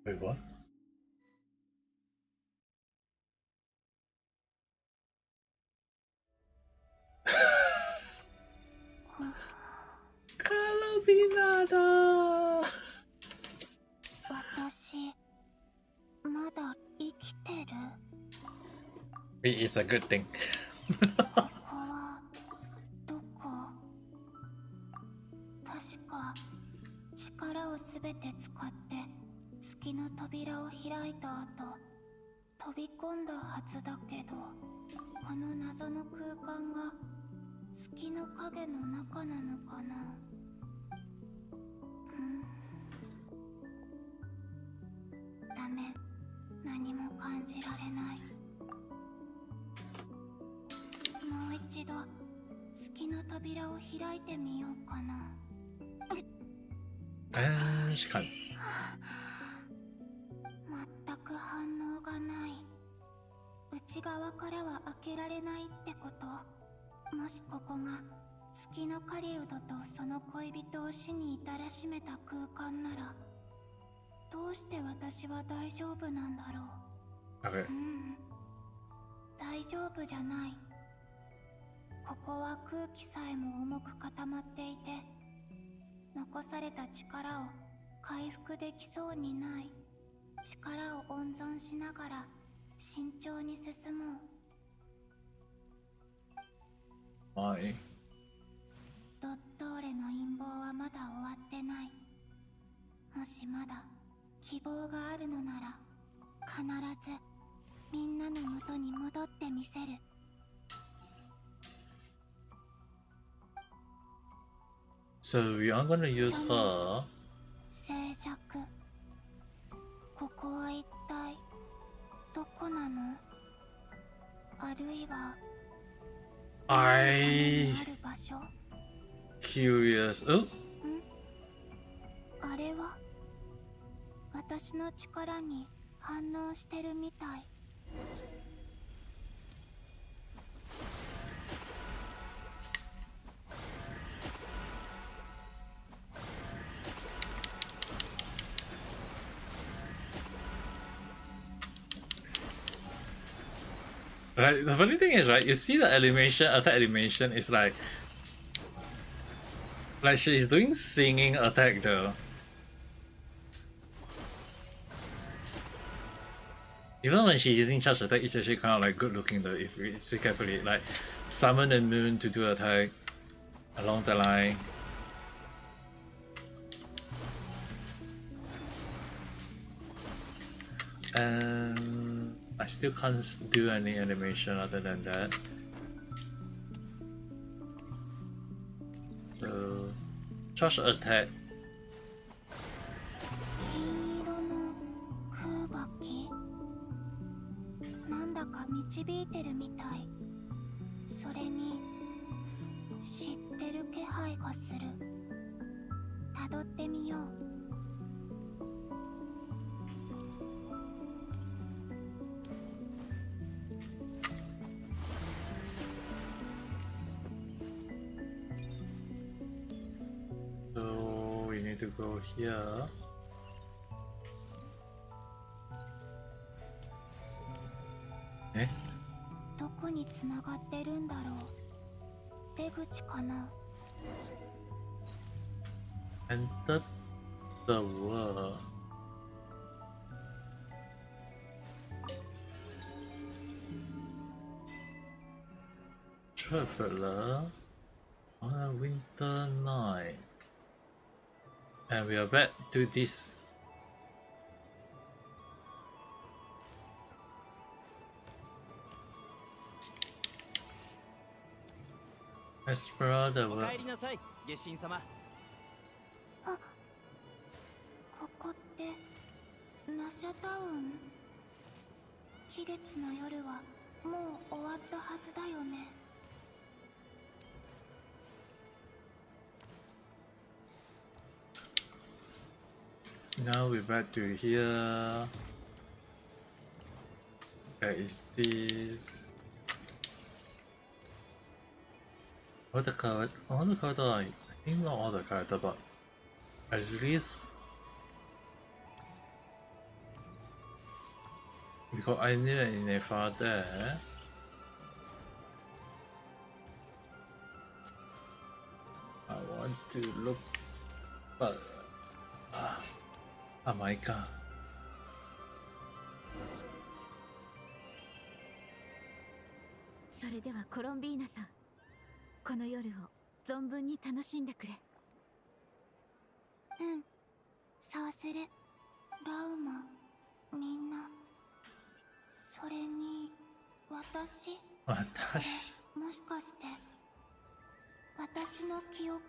Wait, what? Carabinada! 私まだ生きてる？ It is a good thing. ここはどこ？確か力をすべて使って月の扉を開いた後飛び込んだはずだけど、この謎の空間が月の影の中なのかな。ダメ、何も感じられない。もう一度月の扉を開いてみようかな。しかん。全く反応がない。内側からは開けられないってこと？もしここが月の狩人とその恋人を死に至らしめた空間なら、どうして私は大丈夫なんだろう。Okay. 大丈夫じゃない。ここは空気さえも重く固まっていて、残された力を回復できそうにない。力を温存しながら慎重に進もう。Why? ドットーレの陰謀はまだ終わってない。もしまだ希望があるのなら、必ずみんなの元に戻ってみせる。So we are gonna use her. 静寂。ここは一体どこなの？あるいは I ある場所？ curious. Oh, あれは私の力に反応してるみたい。right. The funny thing is, right? You see the animation, attack animation is like she's doing singing attack though. Even when she's using charge attack, it's actually kind of like good looking though if you see carefully. Like summon the moon to do attack along the line. And I still can't do any animation other than that. So charge attack. 金色の空爆なんだか導いてるみたい。それに知ってる気配がする。辿ってみよう。So we need to go here. Eh? どこにつながってるんだろう。出口かな。Enter the world. Traveler on a winter night. And we are back to this. Explore the お world. 帰りなさい、月神様。ここってナシャタウン。期月の夜はもう終わったはずだよね。Now we're back to here. Okay, is this? All the character, I think not all the character, but at least because I knew in a far there. I want to look, but oh my god. それではコロンビーナさん、この夜を存分に楽しんでくれ。うん、そうする。ラウマ、みんな。それに私もしかして私の記憶？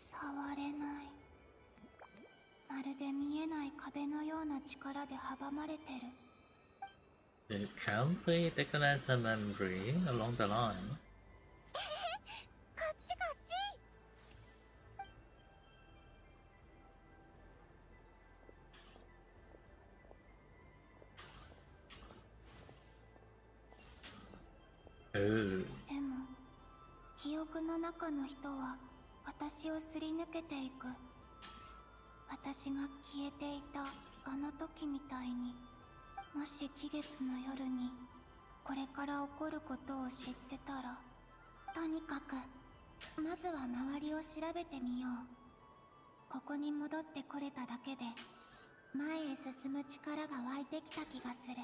触れない。まるで見えない壁のような力で阻まれてる。It can be taken as a memory along the line. こっちこっち。でも記憶の中の人は私をすり抜けていく。私が消えていたあの時みたいに。もし期月の夜にこれから起こることを知ってたら。とにかくまずは周りを調べてみよう。ここに戻ってこれただけで前へ進む力が湧いてきた気がする。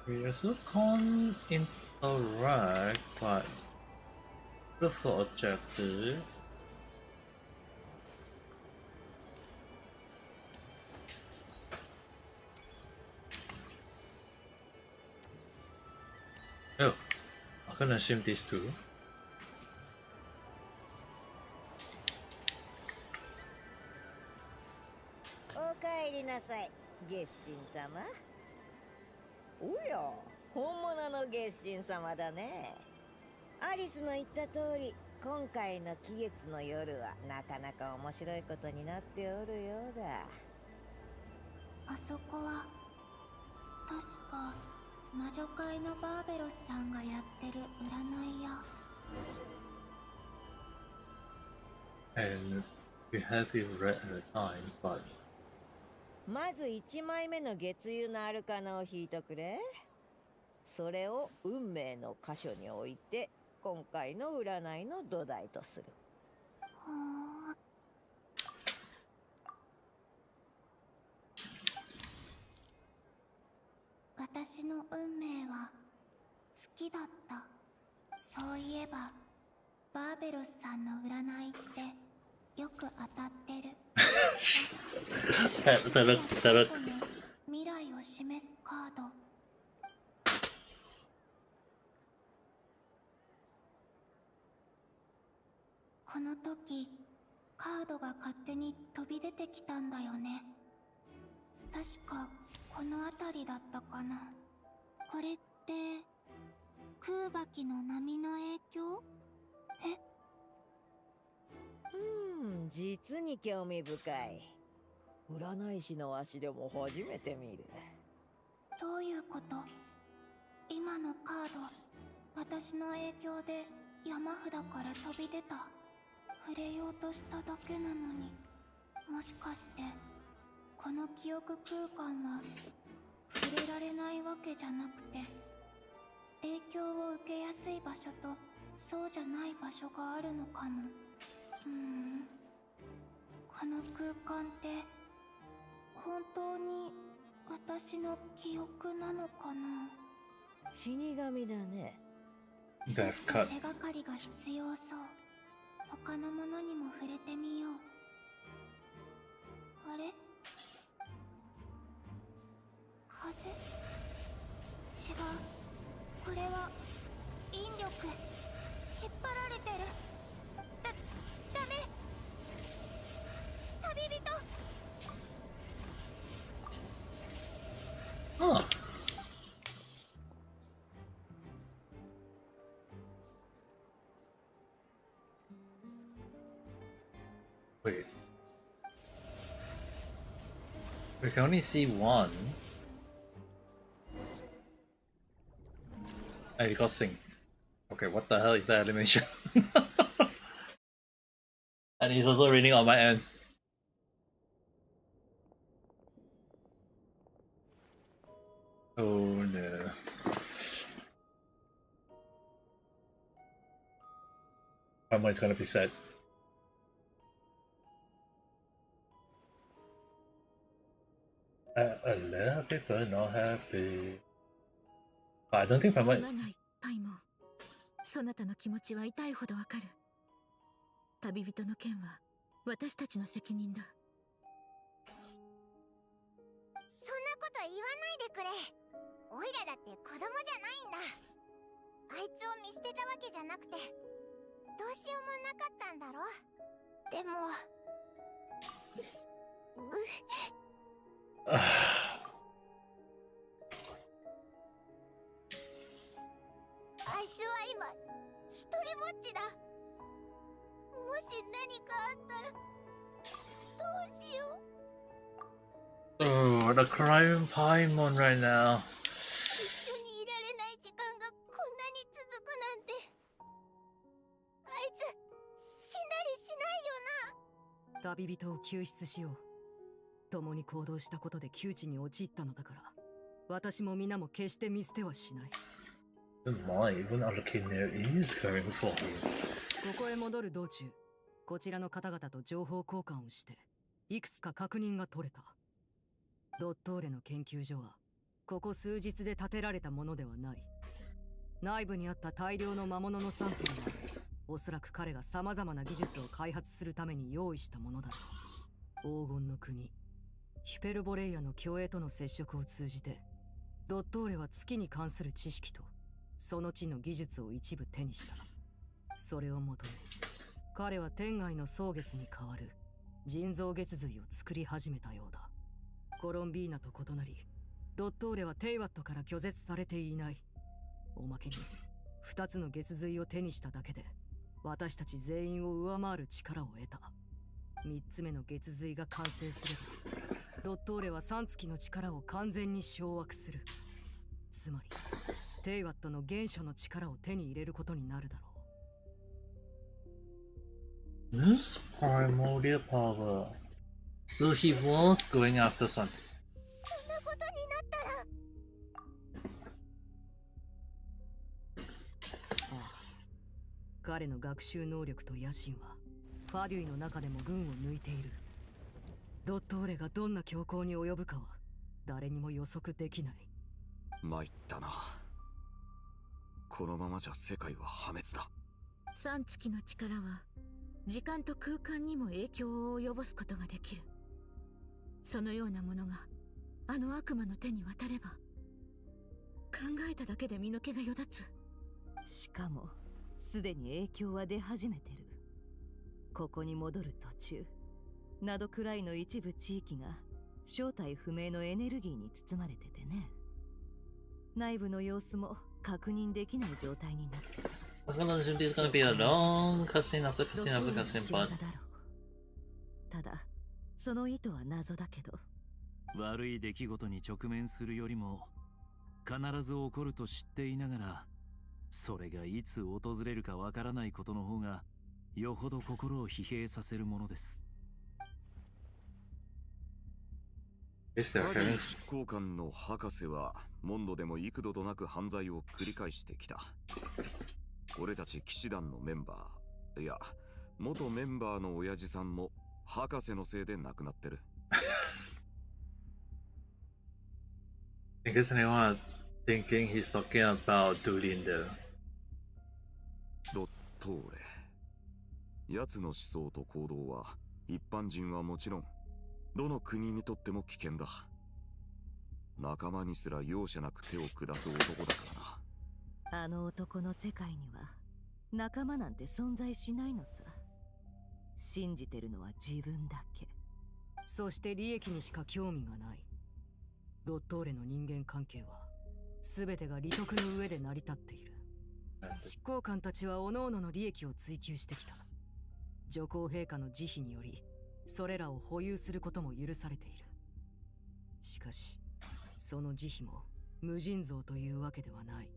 We also can't interact, but look for objective. Oh, I'm gonna assume these two. お帰りなさい、月神様。おや、本物の月神様だね。アリスの言った通り、今回の期月の夜はなかなか面白いことになっておるようだ。あそこは確か魔女界のバーベロスさんがやってる占い屋。And We have it read at a time, but まず1枚目の月油のアルカナを引いとくれ。それを運命の箇所に置いて今回の占いの土台とする。ほー。私の運命は月だった。そういえばバーベロスさんの占いってよく当たってる。未来を示すカード。この時カードが勝手に飛び出てきたんだよね。確かこの辺りだったかな。これって空爆の波の影響？実に興味深い。占い師の足でも初めて見る。どういうこと？今のカード、私の影響で山札から飛び出た。触れようとしただけなのに、もしかしてこの記憶空間は触れられないわけじゃなくて、影響を受けやすい場所とそうじゃない場所があるのかも。この空間って本当に私の記憶なのかな。死神だね。Death cut. 手がかりが必要そう。他のものにも触れてみよう。あれ？風？違う。これは引力。引っ張られてる。ダメ。旅人。huh. Wait. We can only see one. I got sing. Okay, what the hell is that animation? And it's also raining on my end. Oh no. Someone's gonna be sad. A little bit but not happy. I don't think I might. すまないパイモン。そなたの気持ちは痛いほどわかる。旅人の件は私たちの責任だ。そんなこと言わないでくれ。オイラだって子供じゃないんだ。あいつを見捨てたわけじゃなくて、どうしようもなかったんだろ。でもあいつは今一人ぼっちだ。もし何かあったらどうしよう。Oh, the crying Paimon right now. 一緒にいられない時間がこんなに続くなんて。あいつ死んだりしないよな。旅人を救出しよう。共に行動したことで窮地に陥ったのだから、私も皆も決して見捨てはしない。Mind when Archon is going for him. ここへ戻る道中、こちらの方々と情報交換をして、いくつか確認が取れた。ドットーレの研究所は、ここ数日で建てられたものではない。内部にあった大量の魔物のサンプルは、おそらく彼が様々な技術を開発するために用意したものだ。黄金の国、ヒュペルボレイヤの共栄との接触を通じて、ドットーレは月に関する知識と、その地の技術を一部手にした。それをもとに、彼は天外の蒼月に代わる人造月髄を作り始めたようだ。コロンビーナと異なり、ドットーレはテイワットから拒絶されていない。おまけに、2つの月髄を手にしただけで、私たち全員を上回る力を得た。3つ目の月髄が完成すれば、ドットーレは3月の力を完全に掌握する。つまり、テイワットの原初の力を手に入れることになるだろう。This primordial power. So he was going after something. そんなことになったら。ああ、彼の学習能力と野心はファデュイの中でも群を抜いている。ドットーレがどんな強行に及ぶかは誰にも予測できない。参ったな。このままじゃ世界は破滅だ。3月の力は時間と空間にも影響を及ぼすことができる。そのようなものがあの悪魔の手に渡れば、考えただけで身の毛がよだつ。しかもすでに影響は出始めてる。ここに戻る途中、ナドくらいの一部地域が正体不明のエネルギーに包まれててね。内部の様子も確認できない状態になってる。I'm gonna assume this is gonna be a long cutscene after cutscene after cutscene, but ただその意図は謎だけど。悪い出来事に直面するよりも必ず起こると知っていながら、それがいつ訪れるかわからないことの方がよほど心を疲弊させるものです。執行官の博士はモンドでも幾度となく犯罪を繰り返してきた。俺たち騎士団のメンバー、いや元メンバーの親父さんも博士のせいで亡くなってる。I guess anyone thinking he's talking about Durin though. ドットーレ。奴の思想と行動は一般人はもちろんどの国にとっても危険だ。仲間にすら容赦なく手を下す男だからな。あの男の世界には仲間なんて存在しないのさ。信じてるのは自分だけ。そして利益にしか興味がない。ドットーレの人間関係は全てが利得の上で成り立っている。執行官たちは各々の利益を追求してきた。女皇陛下の慈悲によりそれらを保有することも許されている。しかしその慈悲も無尽蔵というわけではない。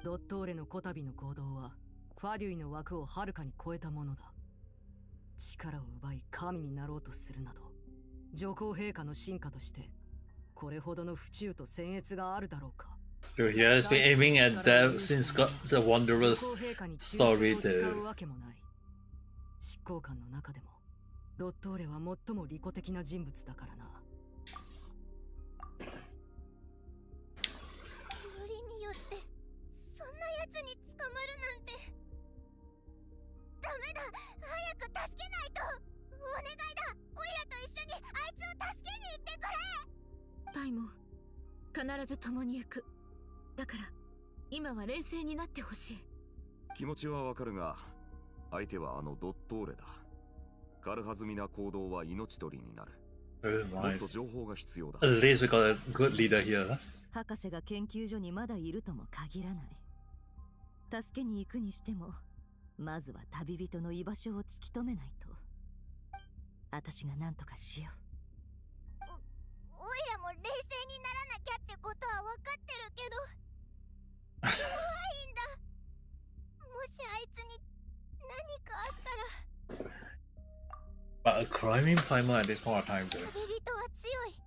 ドットーレのこたびの行動はファデュイの枠をはるかに超えたものだ。力を奪い神になろうとするなど、女皇陛下の進化としてこれほどの不忠と僭越があるだろうか。Dude, he has been aiming at that since got the Wanderer's story though. 執行官の中でもドットーレは最も利己的な人物だからな。よりによってそんな奴に捕まるなんて。ダメだ、早く助けないと。お願いだ、オイラと一緒にあいつを助けに行ってくれ。パイも必ず共に行く。だから今は冷静になってほしい。気持ちはわかるが、相手はあのドットーレだ。軽はずみな行動は命取りになる。もっと情報が必要だ。At least we got a good leader here. 博士が研究所にまだいるとも限らない。助けに行くにしても、まずは旅人の居場所を突き止めないと。私が何とかしよう。オイラも冷静にならなきゃってことは分かってるけど怖いんだ。もしあいつに何かあったら。But a climbing primer at this point of time though. 旅人は強い。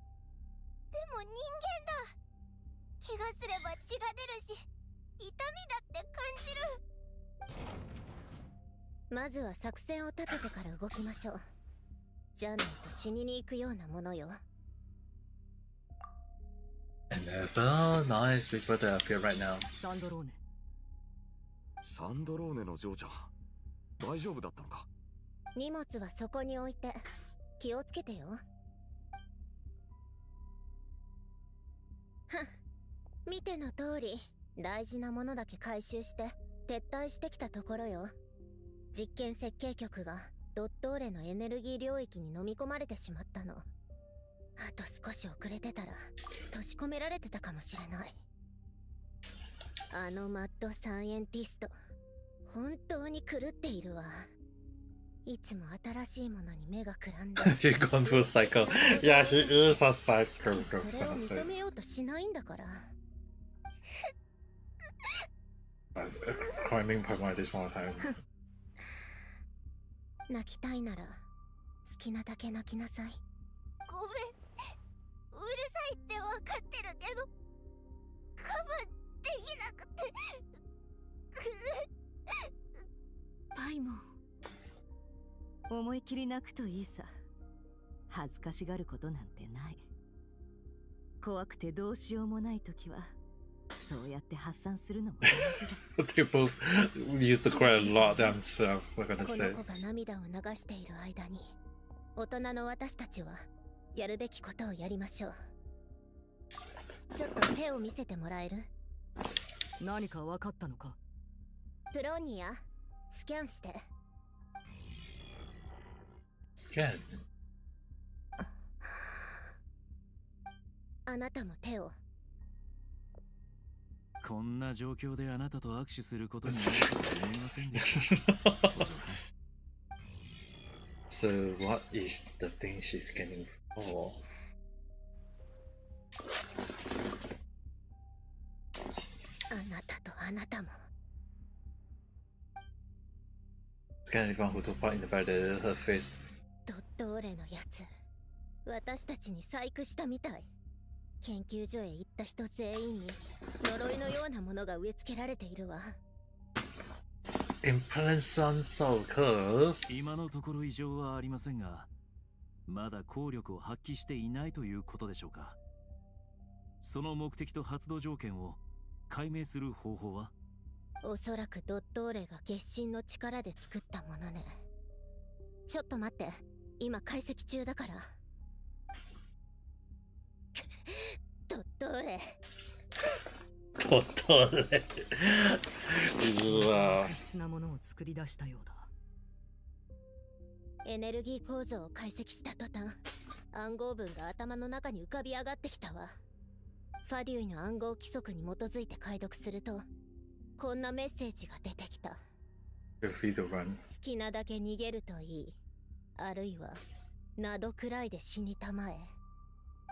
でも人間だ。怪我すれば血が出るし、痛みだって感じる。まずは作戦を立ててから動きましょう。じゃないと死にに行くようなものよ。Never nice big brother up here right now. サンドローネ。サンドローネの嬢ちゃん、大丈夫だったのか。荷物はそこに置いて気をつけてよ。はっ、見ての通り大事なものだけ回収して撤退してきたところよ。実験設計局がドットーレのエネルギー領域に飲み込まれてしまったの。あと少し遅れてたら閉じ込められてたかもしれない。あのマッドサイエンティスト、本当に狂っているわ。いつも新しいものに目がくらんで。She's gone full cycle. Yeah, she is a cycle. それを認めようとしないんだから。Climbing primer at this point of time. 泣きたいなら好きなだけ泣きなさい。ごめん、うるさいって分かってるけど我慢できなくて。パイモン、思い切り泣くといいさ。恥ずかしがることなんてない。怖くてどうしようもないときはそうやって発散するのも大事だ。They both use the cry a lot themselves, I'm gonna こ say. の子が涙を流している間に大人の私たちはやるべきことをやりましょう。ちょっと手を見せてもらえる？何か分かったのか？プロニア、スキャンして。Scan. あなたも手を。こんな状況であなたと握手することになるとは思いませんでしたお嬢さん。 So what is the thing she's scanning for? あなたとあなたも。Scan anyone who took part in the battle, her face. ドットーレのやつ、私たちに細工したみたい。研究所へ行った人全員に呪いのようなものが植え付けられているわ。Implants on soul curse. 今のところ異常はありませんが、まだ効力を発揮していないということでしょうか。その目的と発動条件を解明する方法は？おそらくドットーレが月神の力で作ったものね。ちょっと待って、今解析中だから。ドットーレ。ドットーレ。うわ。悪質なものを作り出したようだ。エネルギー構造を解析した途端、暗号文が頭の中に浮かび上がってきたわ。ファデュイの暗号規則に基づいて解読すると、こんなメッセージが出てきた。好きなだけ逃げるといい。あるいは、などくらいで死にたまえ。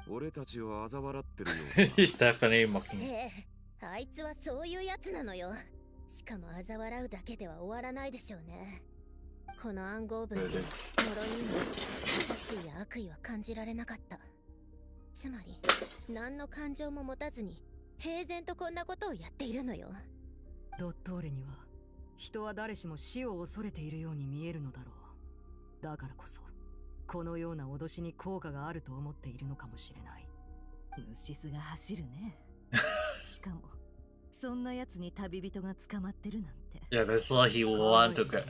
俺たちを嘲笑ってるよ。He's definitely mocking. あいつはそういうやつなのよ。しかも嘲笑うだけでは終わらないでしょうね。この暗号文に呪いにも殺意や悪意は感じられなかった。つまり何の感情も持たずに平然とこんなことをやっているのよ。ドットーレには人は誰しも死を恐れているように見えるのだろう。だからこそこのような脅しに効果があると思っているのかもしれない。虫巣が走るね。しかもそんな奴に旅人が捕まってるなんて。Yeah, that's what he wanted to get.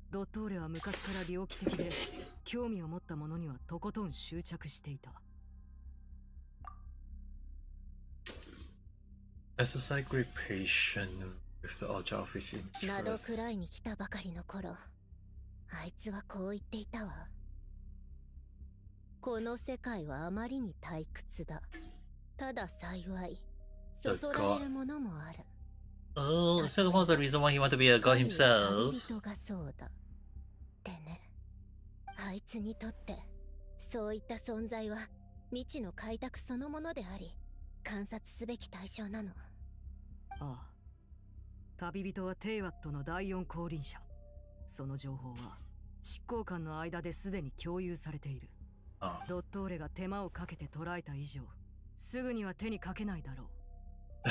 ドットーレは昔から猟奇的で興味を持ったものにはとことん執着していた。As a psychic patient with the Archon office in など trust. くらいに来たばかりの頃、あいつはこう言っていたわ。この世界はあまりに退屈だ。ただ幸い、そそられるものもある。Oh, so that was the reason why he wanted to be a god 旅 himself. 人がそうだ。ってね。あいつにとって、そういった存在は未知の開拓そのものであり、観察すべき対象なの。ああ。旅人はテイワットの第4降臨者。その情報は執行官の間ですでに共有されている。ドットーレが手間をかけて捕らえた以上、すぐには手にかけないだろう。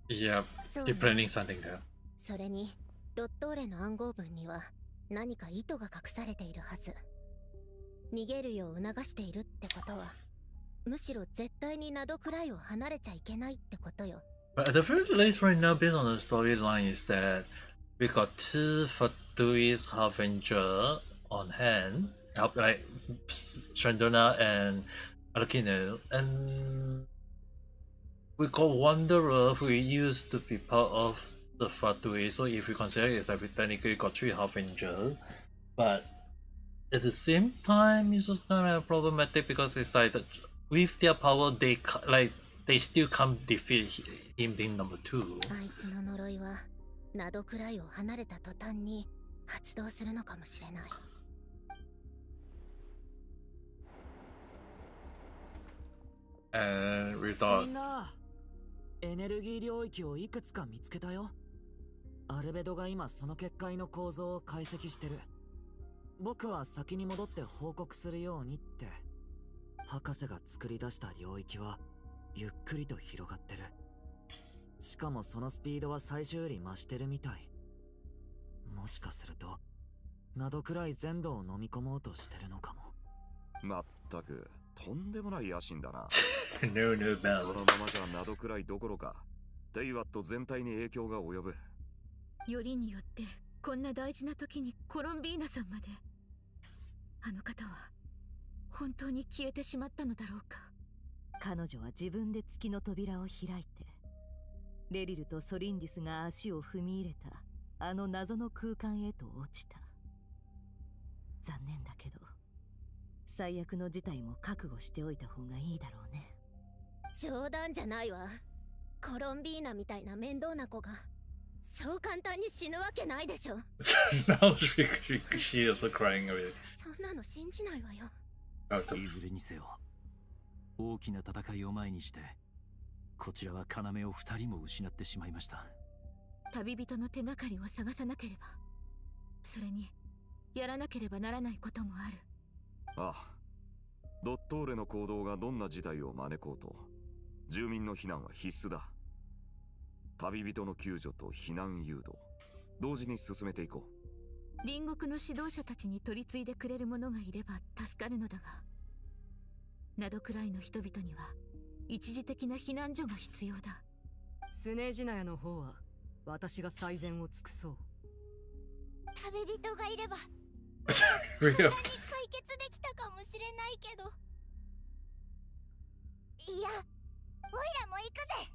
Yeah, they're planning something there. それに、ドットーレの暗号文には何か意図が隠されているはず。逃げるよう促しているってことは、むしろ絶対になどくらいを離れちゃいけないってことよ。But at the very least right now, based on the storyline, is that we got two Fatuis Harbinger on hand, help like Shandona and Alkino, and we got Wanderer who used to be part of the Fatui, so if we consider it, it's like we technically got three Harbinger, but at the same time, it's just kind of problematic because it's like that with their power, they still can't defeat him being number 2. あいつの呪いはなどくらいを離れた途端に発動するのかもしれない。And we thought みんな、エネルギー領域をいくつか見つけたよ。アルベドが今その結界の構造を解析してる。僕は先に戻って報告するようにって。博士が作り出した領域はゆっくりと広がってる。しかもそのスピードは最初より増してるみたい。もしかするとなどくらい全土を飲み込もうとしてるのかも。まったくとんでもない野心だな。No, no, このままじゃなどくらいどころかテイワット全体に影響が及ぶ。よりによってこんな大事な時にコロンビーナさんまで。あの方は本当に消えてしまったのだろうか。彼女は自分で月の扉を開いて、レリルとソリンディスが足を踏み入れたあの謎の空間へと落ちた。残念だけど最悪の事態も覚悟しておいた方がいいだろうね。冗談じゃないわ。コロンビーナみたいな面倒な子がそう簡単に死ぬわけないでしょ。Now she also crying a bit. そんなの信じないわよ。いずれにせよ大きな戦いを前にしてこちらは要を2人も失ってしまいました。旅人の手がかりを探さなければ、それにやらなければならないこともある。ああ、ドットーレの行動がどんな事態を招こうと住民の避難は必須だ。旅人の救助と避難誘導同時に進めていこう。隣国の指導者たちに取り継いでくれる者がいれば助かるのだが、などくらいの人々には一時的な避難所が必要だ。スネジナヤの方は私が最善を尽くそう。旅人がいればReal. 簡単に解決できたかもしれないけど。いや、オイラも行くぜ。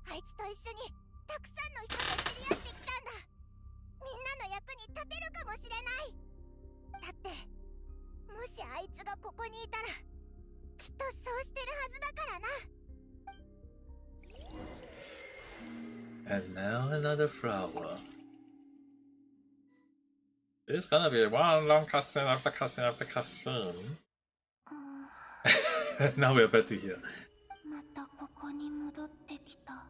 あいつと一緒にたくさんの人と知り合ってきたんだ。みんなの役に立てるかもしれない。だってもしあいつがここにいたらきっとそうしてるはずだからな。 And now another flower. It's gonna be one long cutscene after cutscene after cutscene. Now we're back to here. またここに戻ってきた。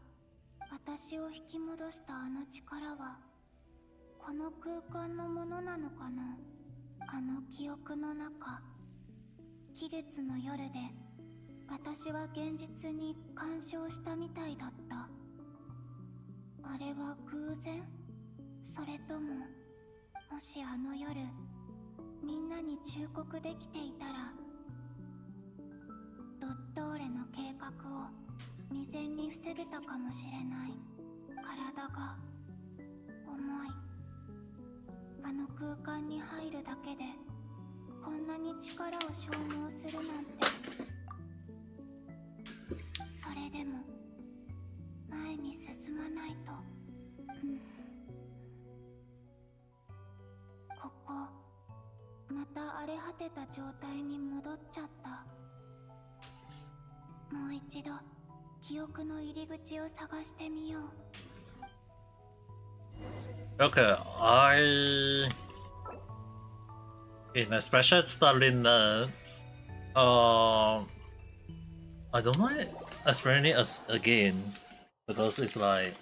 私を引き戻したあの力はこの空間のものなのかな。あの記憶の中、期月の夜で私は現実に干渉したみたいだった。あれは偶然？それとももしあの夜みんなに忠告できていたら、ドットーレの計画を未然に防げたかもしれない。体が重い。あの空間に入るだけでこんなに力を消耗するなんて。それでも前に進まないと。ここまた荒れ果てた状態に戻っちゃった。もう一度記憶の入り口を探してみよう。Okay, in a special Starling Nerd, I don't mind experimenting us again because it's like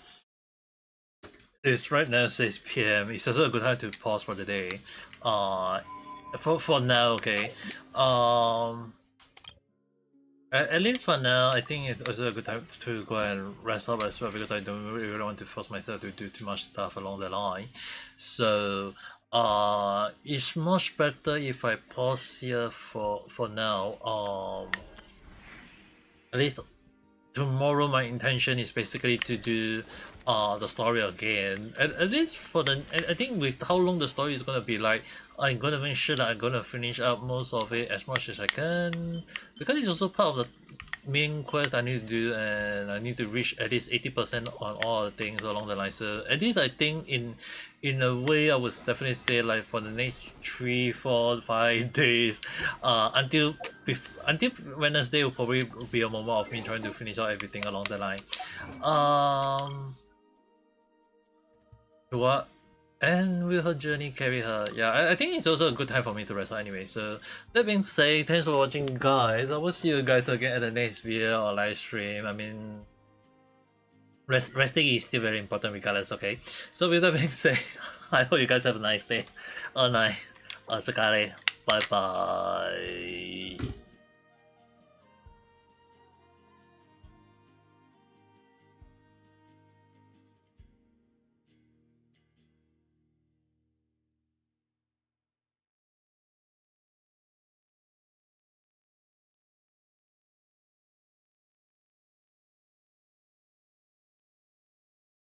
it's right now 6 p.m. It's also a good time to pause for the day. For now, okay. At least for now, I think it's also a good time to go and rest up as well because I don't really want to force myself to do too much stuff along the line. So it's much better if I pause here for now. At least tomorrow my intention is basically to do the story again. At least for the, I think with how long the story is gonna be, like I'm gonna make sure that I'm gonna finish up most of it as much as I can, because it's also part of the main quest I need to do, and I need to reach at least 80% on all the things along the line. So at least I think in a way I would definitely say like for the next 3, 4, 5 days, until Wednesday will probably be a moment of me trying to finish out everything along the line. What? And will her journey carry her? Yeah, I think it's also a good time for me to rest out anyway. So that being said, thanks for watching, guys. I will see you guys again at the next video or live stream. I mean, resting is still very important regardless, okay? So with that being said, I hope you guys have a nice day or night. Osakare. Bye bye.